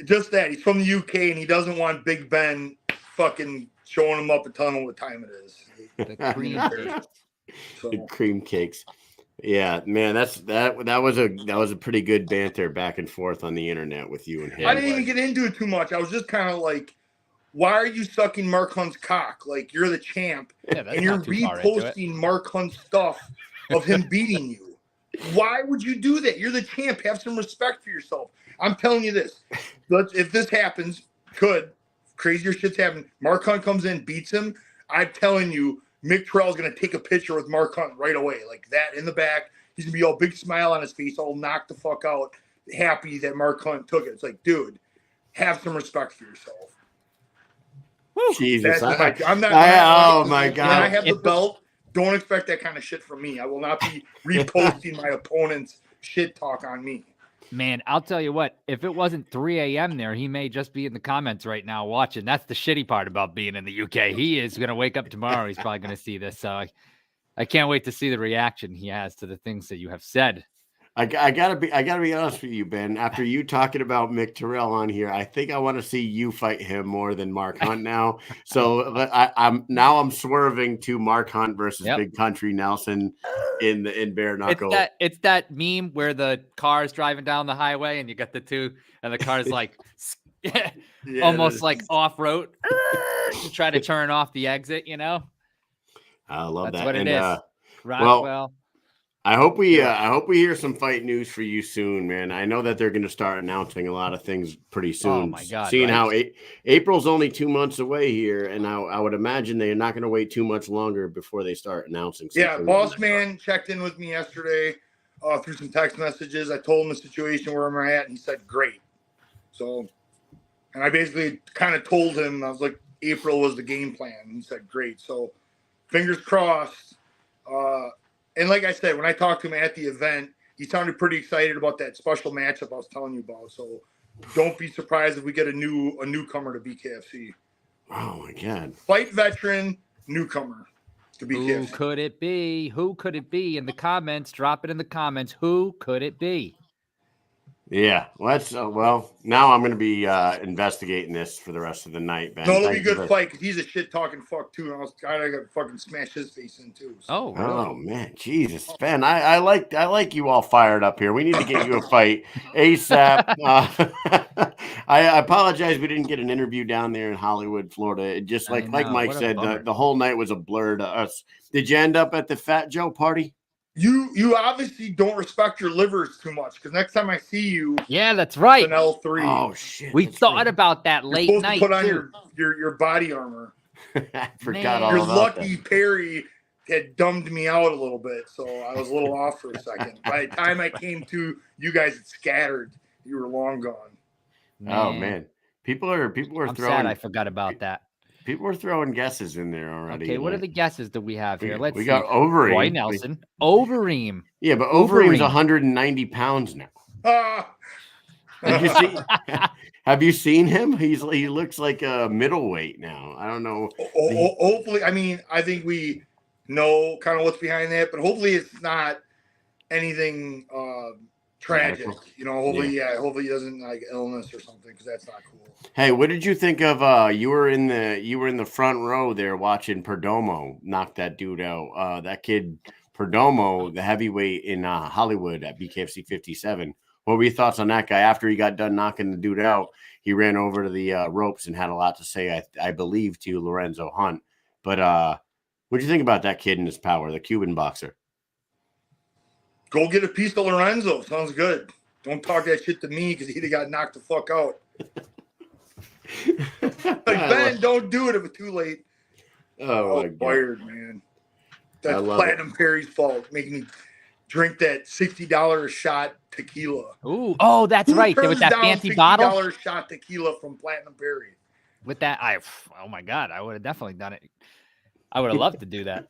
Just that. He's from the UK and he doesn't want Big Ben fucking showing him up and telling him what time it is. The cream cakes. The cream cakes. Yeah, man, that was a pretty good banter back and forth on the internet with you and him. I didn't even get into it too much. I was just kind of like, why are you sucking Mark Hunt's cock? Like, you're the champ, and you're reposting Mark Hunt's stuff of him beating you. Why would you do that? You're the champ. Have some respect for yourself. I'm telling you this. If this happens, crazier shit's happening. Mark Hunt comes in, beats him. I'm telling you, Mick Terrell's going to take a picture with Mark Hunt right away. Like that in the back. He's going to be all big smile on his face, all knocked the fuck out, happy that Mark Hunt took it. It's like, dude, have some respect for yourself. Jesus. I'm not. Oh my God. When I have the belt, don't expect that kind of shit from me. I will not be reposting my opponent's shit talk on me. Man, I'll tell you what, if it wasn't 3 a.m. there, he may just be in the comments right now watching. That's the shitty part about being in the UK. He is going to wake up tomorrow. He's probably going to see this. So I can't wait to see the reaction he has to the things that you have said. I gotta be honest with you, Ben. After you talking about Mick Terrell on here, I think I want to see you fight him more than Mark Hunt now. So I'm swerving to Mark Hunt versus Big Country Nelson in bare knuckle. It's that meme where the car is driving down the highway and you got the two, and the car's almost like off road to try to turn off the exit. I love That's that. what it is. Well, I hope we hear some fight news for you soon, man. I know that they're going to start announcing a lot of things pretty soon. Oh my God! Seeing how April's only 2 months away here, and I would imagine they're not going to wait too much longer before they start announcing. Yeah, Boss Man checked in with me yesterday through some text messages. I told him the situation where I'm at, and he said great. So, and I basically kind of told him, I was like, April was the game plan. And he said great. So, fingers crossed. And like I said, when I talked to him at the event, he sounded pretty excited about that special matchup I was telling you about. So don't be surprised if we get a newcomer to BKFC. Oh my God! Fight veteran newcomer to BKFC. Who could it be? Who could it be? In the comments, drop it in the comments. Who could it be? Yeah, let's. Well, now I'm going to be investigating this for the rest of the night, Ben. No, it'll be a Thank you good fight because he's a shit talking fuck too. And I got to fucking smash his face in too. So. Oh, really? Oh man, Jesus, Ben, I like you all fired up here. We need to get you a fight ASAP. I apologize we didn't get an interview down there in Hollywood, Florida. It just like Mike what a said, bummer. the whole night was a blur to us. Did you end up at the Fat Joe party? You obviously don't respect your livers too much because next time I see you, Yeah, that's right. An L3. Oh shit, We that's thought right. about that You're late supposed night to put on too. your body armor. I forgot Man. all Your about lucky that. Perry had dumbed me out a little bit, so I was a little off for a second. By the time I came to, you guys had scattered. You were long gone. Oh man, people are I'm throwing. sad I forgot about that. People are throwing guesses in there already. Okay, what are like- the guesses that we have here? Let's we see. got Overeem. Roy Nelson. Overeem. Yeah, but Overeem's Overeem. 190 pounds now. Ah, Did you see? Have you seen him? He looks like a middleweight now. I don't know. hopefully, I mean, I think we know kind of what's behind that, but hopefully it's not anything tragic. Medical. You know, hopefully he doesn't like illness or something because that's not cool. Hey, what did you think of? You were in the front row there watching Perdomo knock that dude out. That kid Perdomo, the heavyweight in Hollywood at BKFC 57. What were your thoughts on that guy? After he got done knocking the dude out, he ran over to the ropes and had a lot to say, I believe, to Lorenzo Hunt. But what do you think about that kid and his power, the Cuban boxer? Go get a piece of Lorenzo. Sounds good. Don't talk that shit to me because he'd have got knocked the fuck out. Like, Ben, don't do it if it's too late. Oh, my God. Fired, man. That's love Platinum Perry's fault, making me drink that $60 a shot tequila. Ooh, oh, that's Who right. There was turns that down fancy bottle $60 shot tequila from Platinum Perry. with that. Oh my God, I would have definitely done it. I would have loved to do that.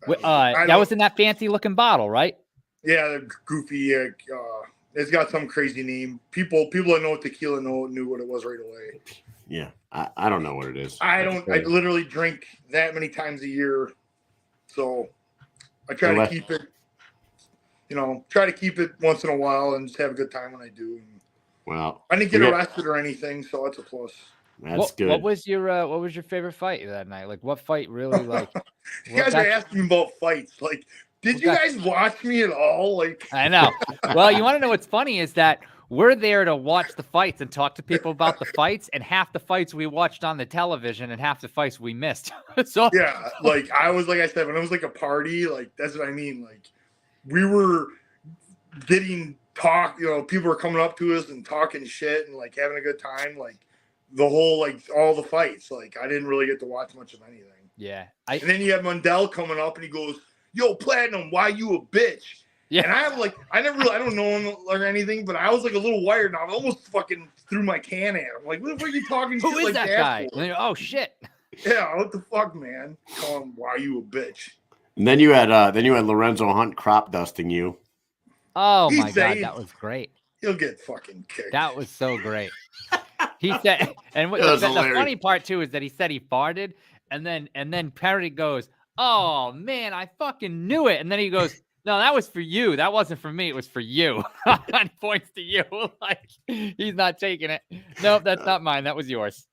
That was in that fancy looking bottle, right? Yeah, the goofy. It's got some crazy name. People that know tequila knew what it was right away. Yeah, I don't know what it is. I literally drink that many times a year, so I try to keep it. You know, try to keep it once in a while and just have a good time when I do. Well, I didn't get arrested or anything, so that's a plus. That's good. What was your favorite fight that night? Like, what fight really like? You guys are asking me about fights. Like, did you guys watch me at all? Like, I know. Well, you want to know what's funny is that we're there to watch the fights and talk to people about the fights, and half the fights we watched on the television and half the fights we missed. So yeah, like I said, when it was like a party, like that's what I mean. Like, we were getting people were coming up to us and talking shit and like having a good time. Like the whole, like all the fights. Like I didn't really get to watch much of anything. Yeah. And then you have Mundell coming up and he goes, "Yo, Platinum, why you a bitch?" Yeah. And I don't know him or anything, but I was like a little wired and I almost fucking threw my can at him. Like, what are you talking Who shit is like that guy? for? Oh shit. Yeah, what the fuck, man? Call him, why you a bitch? And then you had Lorenzo Hunt crop dusting you. Oh my God, that was great. He'll get fucking kicked. That was so great. He said, and the funny part too is that he said he farted, and then Perry goes, "Oh man, I fucking knew it," and then he goes, "No, that was for you. That wasn't for me. It was for you." And points to you like he's not taking it. Nope, that's not mine. That was yours.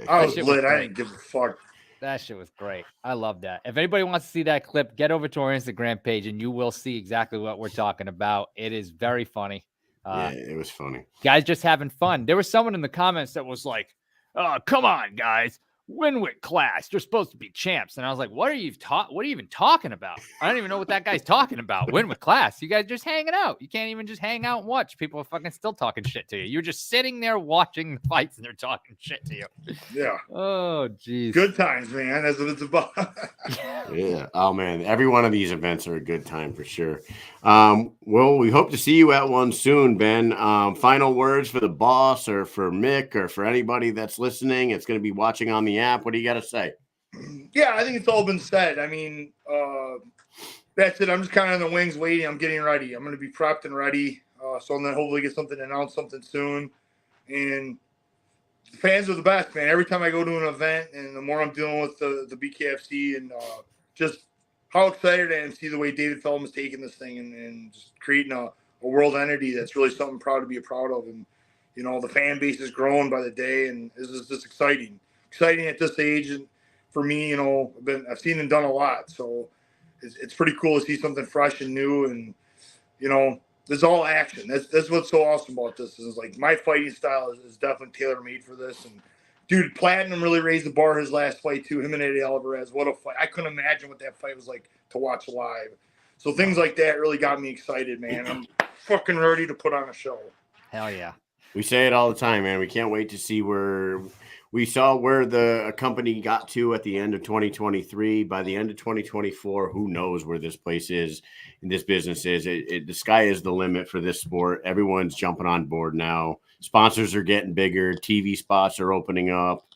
I was lit. I didn't give a fuck. That shit was great. I love that. If anybody wants to see that clip, get over to our Instagram page and you will see exactly what we're talking about. It is very funny. Yeah, it was funny. Guys just having fun. There was someone in the comments that was like, "Oh, come on, guys. Win with class. You're supposed to be champs." And I was like, what are you even talking about? I don't even know what that guy's talking about. Win with class. You guys just hanging out. You can't even just hang out and watch. People are fucking still talking shit to you. You're just sitting there watching the fights and they're talking shit to you. Yeah. Oh, geez. Good times, man. That's what it's about. Yeah. Oh man, every one of these events are a good time for sure. Well, we hope to see you at one soon, Ben. Final words for the boss or for Mick or for anybody that's listening. It's going to be watching on the app. What do you got to say? Yeah, I think it's all been said. I mean, that's it. I'm just kind of in the wings waiting. I'm getting ready. I'm going to be prepped and ready. So I'm going to hopefully get something announced something soon. And the fans are the best, man. Every time I go to an event and the more I'm dealing with the BKFC and just how excited I am to see the way David Feldman's taking this thing and just creating a world entity that's really something proud to be a proud of. And, you know, the fan base is growing by the day, and this is just exciting at this age. And for me, you know, I've seen and done a lot. So it's pretty cool to see something fresh and new. And, you know, there's all action. That's what's so awesome about this is like my fighting style is definitely tailor made for this. And dude, Platinum really raised the bar his last fight too. Him and Eddie Alvarez. What a fight. I couldn't imagine what that fight was like to watch live. So things like that really got me excited, man. I'm fucking ready to put on a show. Hell yeah. We say it all the time, man. We can't wait to see where we saw where the company got to at the end of 2023. By the end of 2024, who knows where this place is and this business is. The sky is the limit for this sport. Everyone's jumping on board now. Sponsors are getting bigger. TV spots are opening up.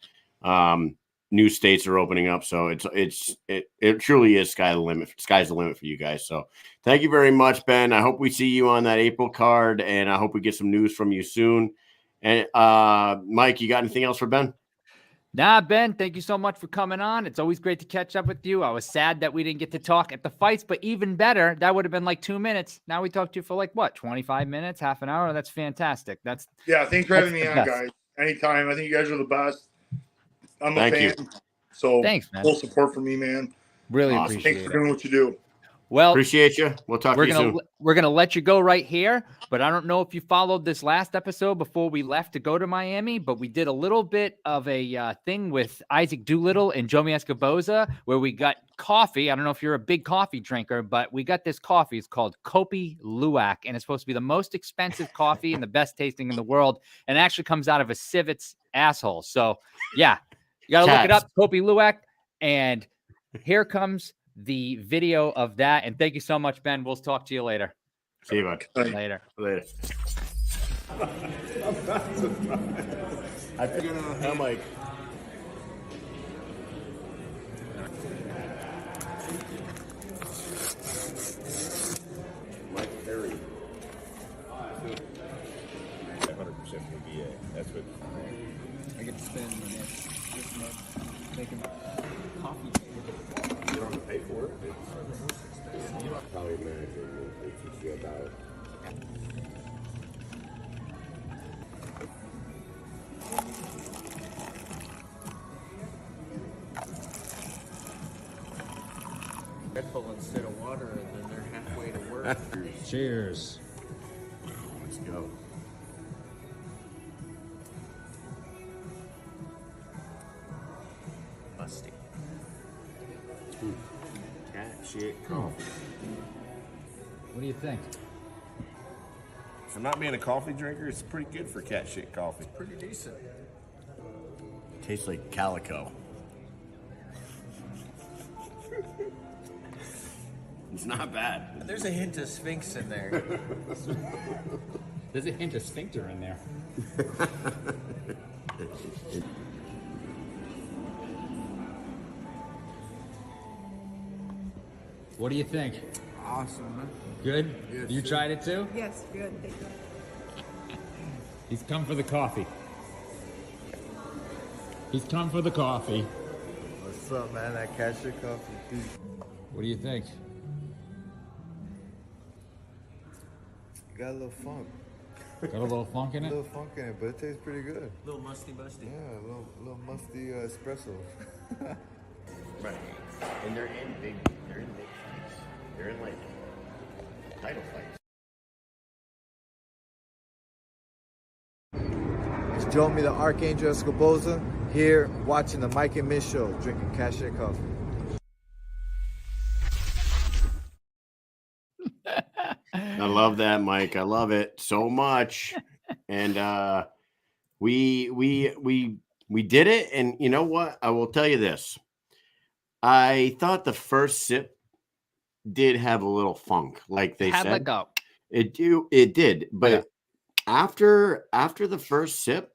New states are opening up. So it truly is sky's the limit for you guys. So thank you very much, Ben. I hope we see you on that April card, and I hope we get some news from you soon. And Mike, you got anything else for Ben? Nah, Ben, thank you so much for coming on. It's always great to catch up with you. I was sad that we didn't get to talk at the fights, but even better, that would have been like 2 minutes. Now we talked to you for like, what, 25 minutes, half an hour? That's fantastic. Thanks for having me on, guys. Anytime. I think you guys are the best. I'm a fan. So thanks, man. Full support for me, man. Really appreciate it. Thanks for doing what you do. Well, appreciate you. We'll talk to you soon. We're gonna let you go right here, but I don't know if you followed this last episode before we left to go to Miami, but we did a little bit of a thing with Isaac Doolittle and Jomi Escoboza where we got coffee. I don't know if you're a big coffee drinker, but we got this coffee. It's called Kopi Luwak, and it's supposed to be the most expensive coffee and the best tasting in the world, and it actually comes out of a civet's asshole. So, yeah, you got to look it up, Kopi Luwak, and here comes the video of that. And thank you so much, Ben. We'll talk to you later. See you, bud. Later. I'm like, Mike Perry. 100% for VA. That's what I get to spend the next 6 months making coffee. You don't have to pay for it. Probably managing they teach you about it. Red Bull instead of water, and then they're halfway to work. Cheers. Let's go. Musty. Cat shit coffee. What do you think? I'm not being a coffee drinker. It's pretty good for cat shit coffee. Pretty decent. Tastes like calico. It's not bad. There's a hint of Sphinx in there. There's a hint of sphincter in there. What do you think? Awesome, man. Good? Yes, You sir. tried it too? Yes, good. Thank you. He's come for the coffee. He's come for the coffee. What's up, man? That cashew coffee. What do you think? Got a little funk. Got a little funk in A it? little funk in it, but it tastes pretty good. A little musty. Yeah, a little musty espresso. Right. And they're in big fights. They're in like title fights. It's Jomi the Archangel Escoboza here watching the Mike and Mish show, drinking cashew coffee. I love that, Mike. I love it so much. And we did it. And you know what? I will tell you this. I thought the first sip did have a little funk, like they Had said. like a It did, but after the first sip,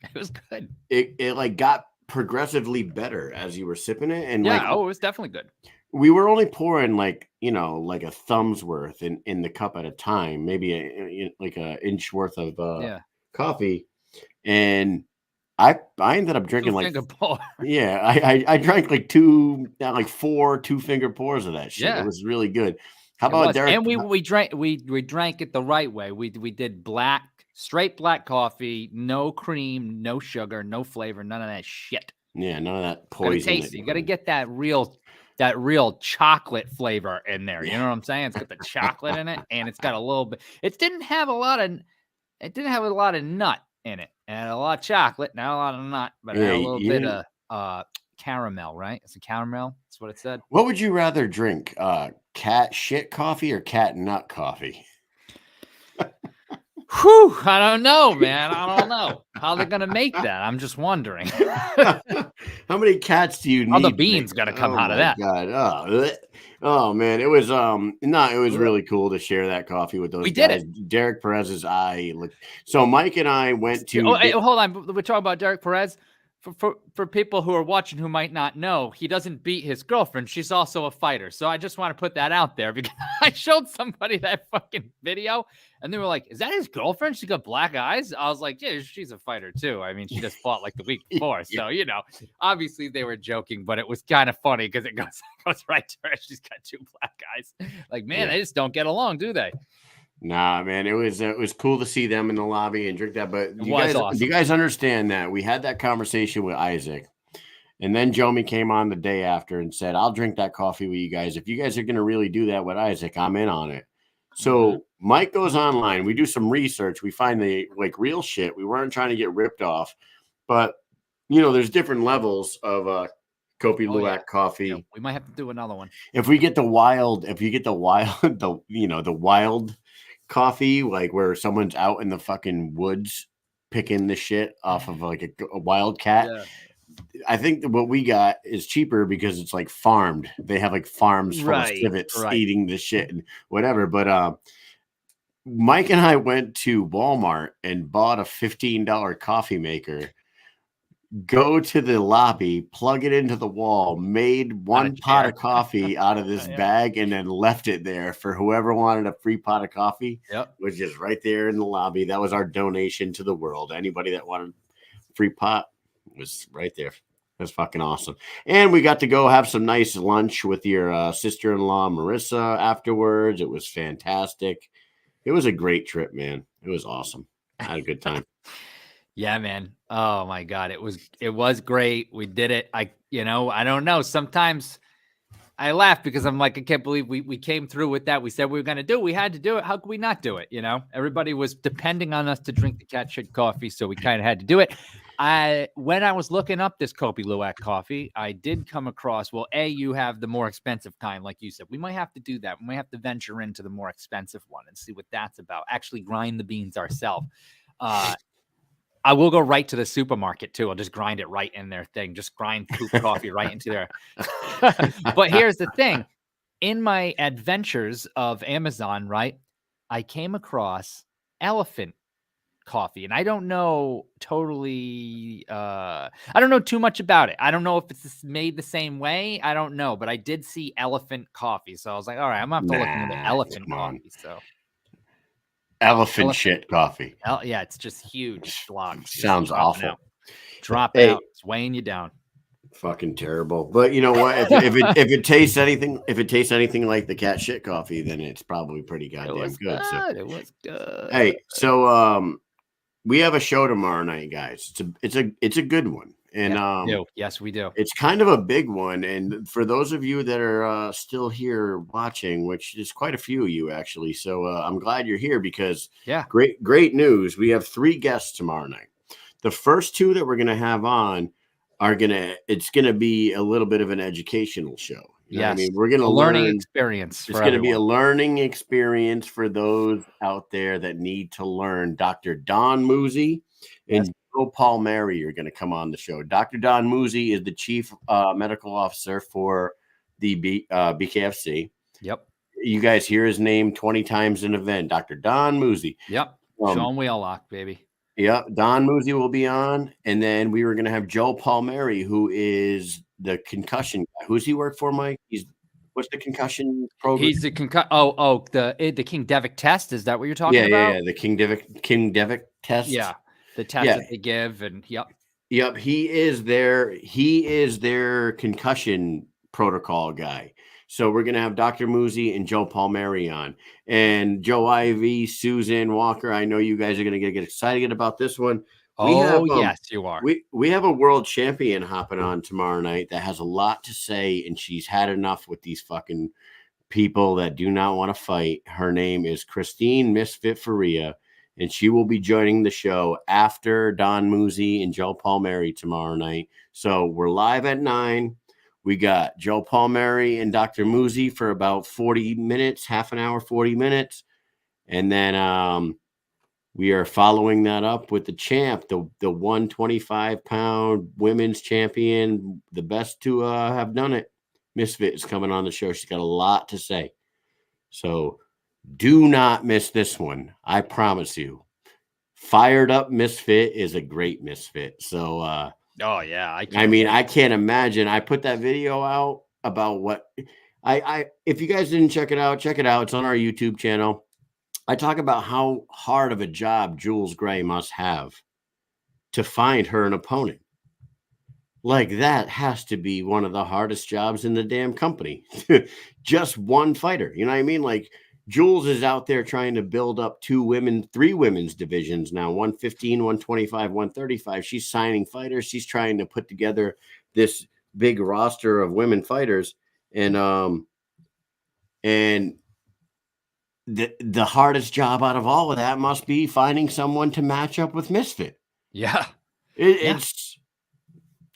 it was good. It like got progressively better as you were sipping it, and Yeah, like it was definitely good. we were only pouring like like a thumb's worth in the cup at a time, maybe like an inch worth of coffee, and I ended up drinking like Singapore. I drank like 4 2-finger pours of that shit. Yeah. It was really good. How about Derek? And we drank it the right way. We did straight black coffee, no cream, no sugar, no flavor, none of that shit. Yeah, none of that Gotta poison. taste it. You gotta get that real chocolate flavor in there. You know what I'm saying? It's got the chocolate in it, and it's got a little bit. It didn't have a lot of nut in it. It had a lot of chocolate, not a lot of nut, but it had a little bit of caramel, right? It's a caramel. That's what it said. What would you rather drink? Cat shit coffee or cat nut coffee? Whew, I don't know, man. I don't know how they're gonna make that. I'm just wondering. How many cats do you need? All the beans got to come out of that. God. Oh man, it was it was really cool to share that coffee with those We guys. did it. Derek Perez's eye. So Mike and I went to. Hey, hold on. We're talking about Derek Perez. For people who are watching who might not know, he doesn't beat his girlfriend. She's also a fighter. So I just want to put that out there because I showed somebody that fucking video and they were like, is that his girlfriend? She got black eyes. I was like, yeah, she's a fighter too. I mean, she just fought like the week before. So, obviously they were joking, but it was kind of funny because it goes right to her. She's got two black eyes. Like, man, they just don't get along, do they? Nah, man, it was cool to see them in the lobby and drink that. But do Awesome. you guys understand that we had that conversation with Isaac, and then Jomi came on the day after and said, "I'll drink that coffee with you guys. If you guys are going to really do that with Isaac, I'm in on it." So Mike goes online. We do some research. We find the real shit. We weren't trying to get ripped off, but there's different levels of Kopi Luwak coffee. Yeah, we might have to do another one. If you get the wild, the wild coffee, like where someone's out in the fucking woods picking the shit off of like a wildcat. Yeah. I think that what we got is cheaper because it's like farmed. They have like farms full of civets eating the shit and whatever. But Mike and I went to Walmart and bought a $15 coffee maker. Go to the lobby, plug it into the wall, made one pot of coffee out of this bag, and then left it there for whoever wanted a free pot of coffee. Yep. Was just right there in the lobby. That was our donation to the world. Anybody that wanted free pot was right there. That's fucking awesome. And we got to go have some nice lunch with your sister-in-law, Marissa, afterwards. It was fantastic. It was a great trip, man. It was awesome. I had a good time. Yeah, man. Oh my God. It was great. We did it. I don't know. Sometimes I laugh because I'm like, I can't believe we came through with that. We said we were going to do it. We had to do it. How could we not do it? Everybody was depending on us to drink the cat shit coffee. So we kind of had to do it. When I was looking up this Kopi Luwak coffee, I did come across, you have the more expensive kind, like you said. We might have to do that. We might have to venture into the more expensive one and see what that's about. Actually grind the beans ourselves. I will go right to the supermarket too. I'll just grind it right in their thing. Just grind poop coffee right into there. But here's the thing. In my adventures of Amazon, right, I came across elephant coffee. And I don't know totally, I don't know too much about it. I don't know if it's made the same way. I don't know. But I did see elephant coffee. So I was like, all right, I'm going to have to look into the elephant coffee. So. Elephant shit coffee. Yeah, it's just huge blocks. Sounds awful. Drop out. It's weighing you down. Fucking terrible. But you know what? If it tastes anything, like the cat shit coffee, then it's probably pretty goddamn good. So it was good. Hey, so we have a show tomorrow night, guys. It's a good one. And yes, we do. It's kind of a big one. And for those of you that are still here watching, which is quite a few of you actually, so I'm glad you're here because great news. We have 3 guests tomorrow night. The first 2 that we're gonna have on it's gonna be a little bit of an educational show. Yeah, I mean, we're gonna learning experience. It's gonna be a learning experience for those out there that need to learn. Dr. Don Musi and Joe Palmieri are going to come on the show. Dr. Don Musi is the chief medical officer for the BKFC. Yep. You guys hear his name 20 times in an event. Dr. Don Musi. Yep. Sean Wheelock, baby. Yep. Don Musi will be on. And then we were going to have Joe Palmieri, who is the concussion guy. Who's he work for, Mike? What's the concussion program? He's the the King Devic test. Is that what you're talking about? Yeah. The King Devic test. Yeah. The test that they give, and yep. He is their concussion protocol guy. So we're going to have Dr. Muzi and Joe Palmieri on. And Joe Ivy, Susan Walker, I know you guys are going to get excited about this one. Yes, you are. We have a world champion hopping on tomorrow night that has a lot to say, and she's had enough with these fucking people that do not want to fight. Her name is Christine Misfit Faria, and she will be joining the show after Don Muzi and Joe Palmieri tomorrow night. So we're live at 9. We got Joe Palmieri and Dr. Muzi for about 40 minutes, half an hour, 40 minutes. And then we are following that up with the champ, the 125-pound women's champion, the best to have done it. Misfit is coming on the show. She's got a lot to say. So do not miss this one. I promise you. Fired Up Misfit is a great Misfit. So, oh, yeah. I can't imagine. I put that video out about what if you guys didn't check it out, check it out. It's on our YouTube channel. I talk about how hard of a job Jules Gray must have to find her an opponent. Like, that has to be one of the hardest jobs in the damn company. Just one fighter. You know what I mean? Like, Jules is out there trying to build up 3 women's divisions now, 115, 125, 135. She's signing fighters. She's trying to put together this big roster of women fighters. And the hardest job out of all of that must be finding someone to match up with Misfit. Yeah. It's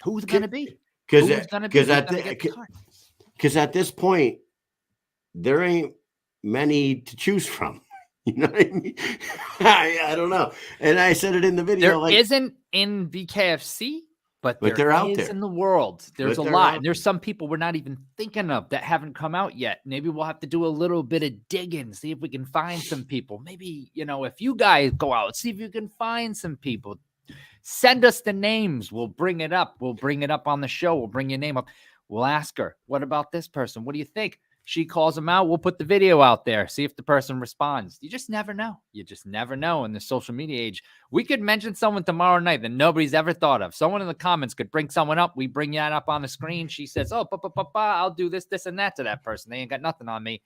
who's going to be? Because at this point, there ain't many to choose from. You know what I mean? I don't know. And I said it in the video. There isn't in BKFC, but they're out is there in the world. There's a they're lot. out And there's some people we're not even thinking of that haven't come out yet. Maybe we'll have to do a little bit of digging, see if we can find some people. Maybe, if you guys go out, see if you can find some people. Send us the names. We'll bring it up. We'll bring it up on the show. We'll bring your name up. We'll ask her, what about this person? What do you think? She calls them out. We'll put the video out there. See if the person responds. You just never know. You just never know in the social media age. We could mention someone tomorrow night that nobody's ever thought of. Someone in the comments could bring someone up. We bring that up on the screen. She says, oh, I'll do this, and that to that person. They ain't got nothing on me.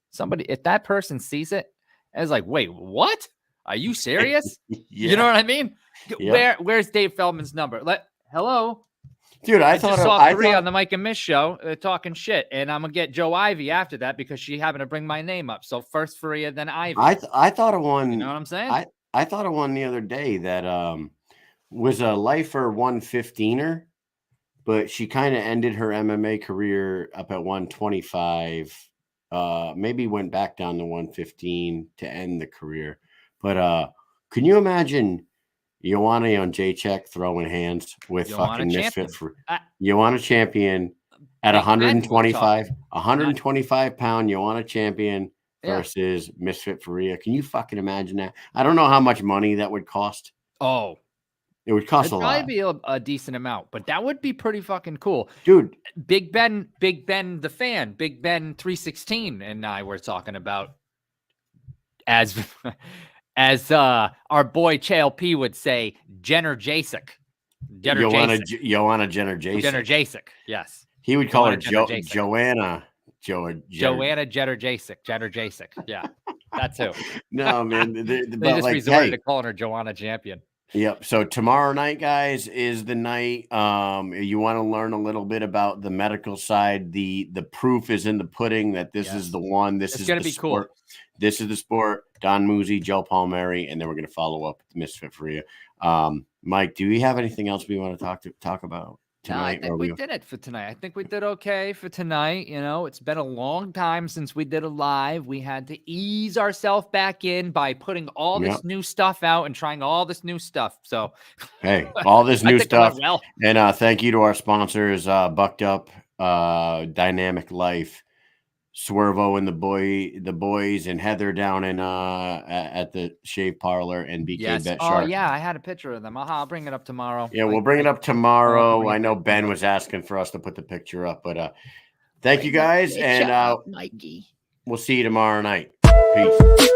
Somebody, if that person sees it, it's like, wait, what? Are you serious? You know what I mean? Yeah. Where's Dave Feldman's number? Hello? Dude, I just saw Faria on the Mike and Mish show talking shit, and I'm gonna get Joe Ivy after that because she happened to bring my name up. So first Faria, then Ivy. I thought of one. You know what I'm saying? I thought of one the other day that was a lifer 115er, but she kind of ended her MMA career up at 125. Maybe went back down to 115 to end the career. But can you imagine Ioana on J-Check throwing hands with fucking Misfit? Ioana champion at 125 pound Ioana champion versus Misfit Faria. Can you fucking imagine that? I don't know how much money that would cost. Oh, it would cost a lot. It'd probably be a decent amount, but that would be pretty fucking cool. Dude, Big Ben the fan, Big Ben 316 and I were talking about as our boy Chael P would say, Jenner Jacek. Joanna Jenner Jacek. Jenner Jacek, yes. He would call her Joanna. Joanna Jenner Jacek. Jenner Jacek. Yeah, that's who. No, man. They just resorted to calling her Joanna Champion. Yep. So tomorrow night, guys, is the night. You want to learn a little bit about the medical side. The proof is in the pudding that this is the one. This is going to be sport. Cool. This is the sport. Don Muzi, Joe Palmieri, and then we're going to follow up with Misfit Faria. Mike, do we have anything else we want to talk about tonight? No, I think we did it for tonight. I think we did okay for tonight. It's been a long time since we did a live. We had to ease ourselves back in by putting all this new stuff out and trying all this new stuff. So, hey, all this new stuff. Well. And thank you to our sponsors, Bucked Up, Dynamic Life, Swervo and the boys, and Heather down in at the Shave Parlor, and BK Bet Shark. Oh yeah, I had a picture of them. I'll bring it up tomorrow. Yeah, we'll bring it up tomorrow. I know Ben was asking for us to put the picture up, but thank you guys, and Mikey. We'll see you tomorrow night. Peace.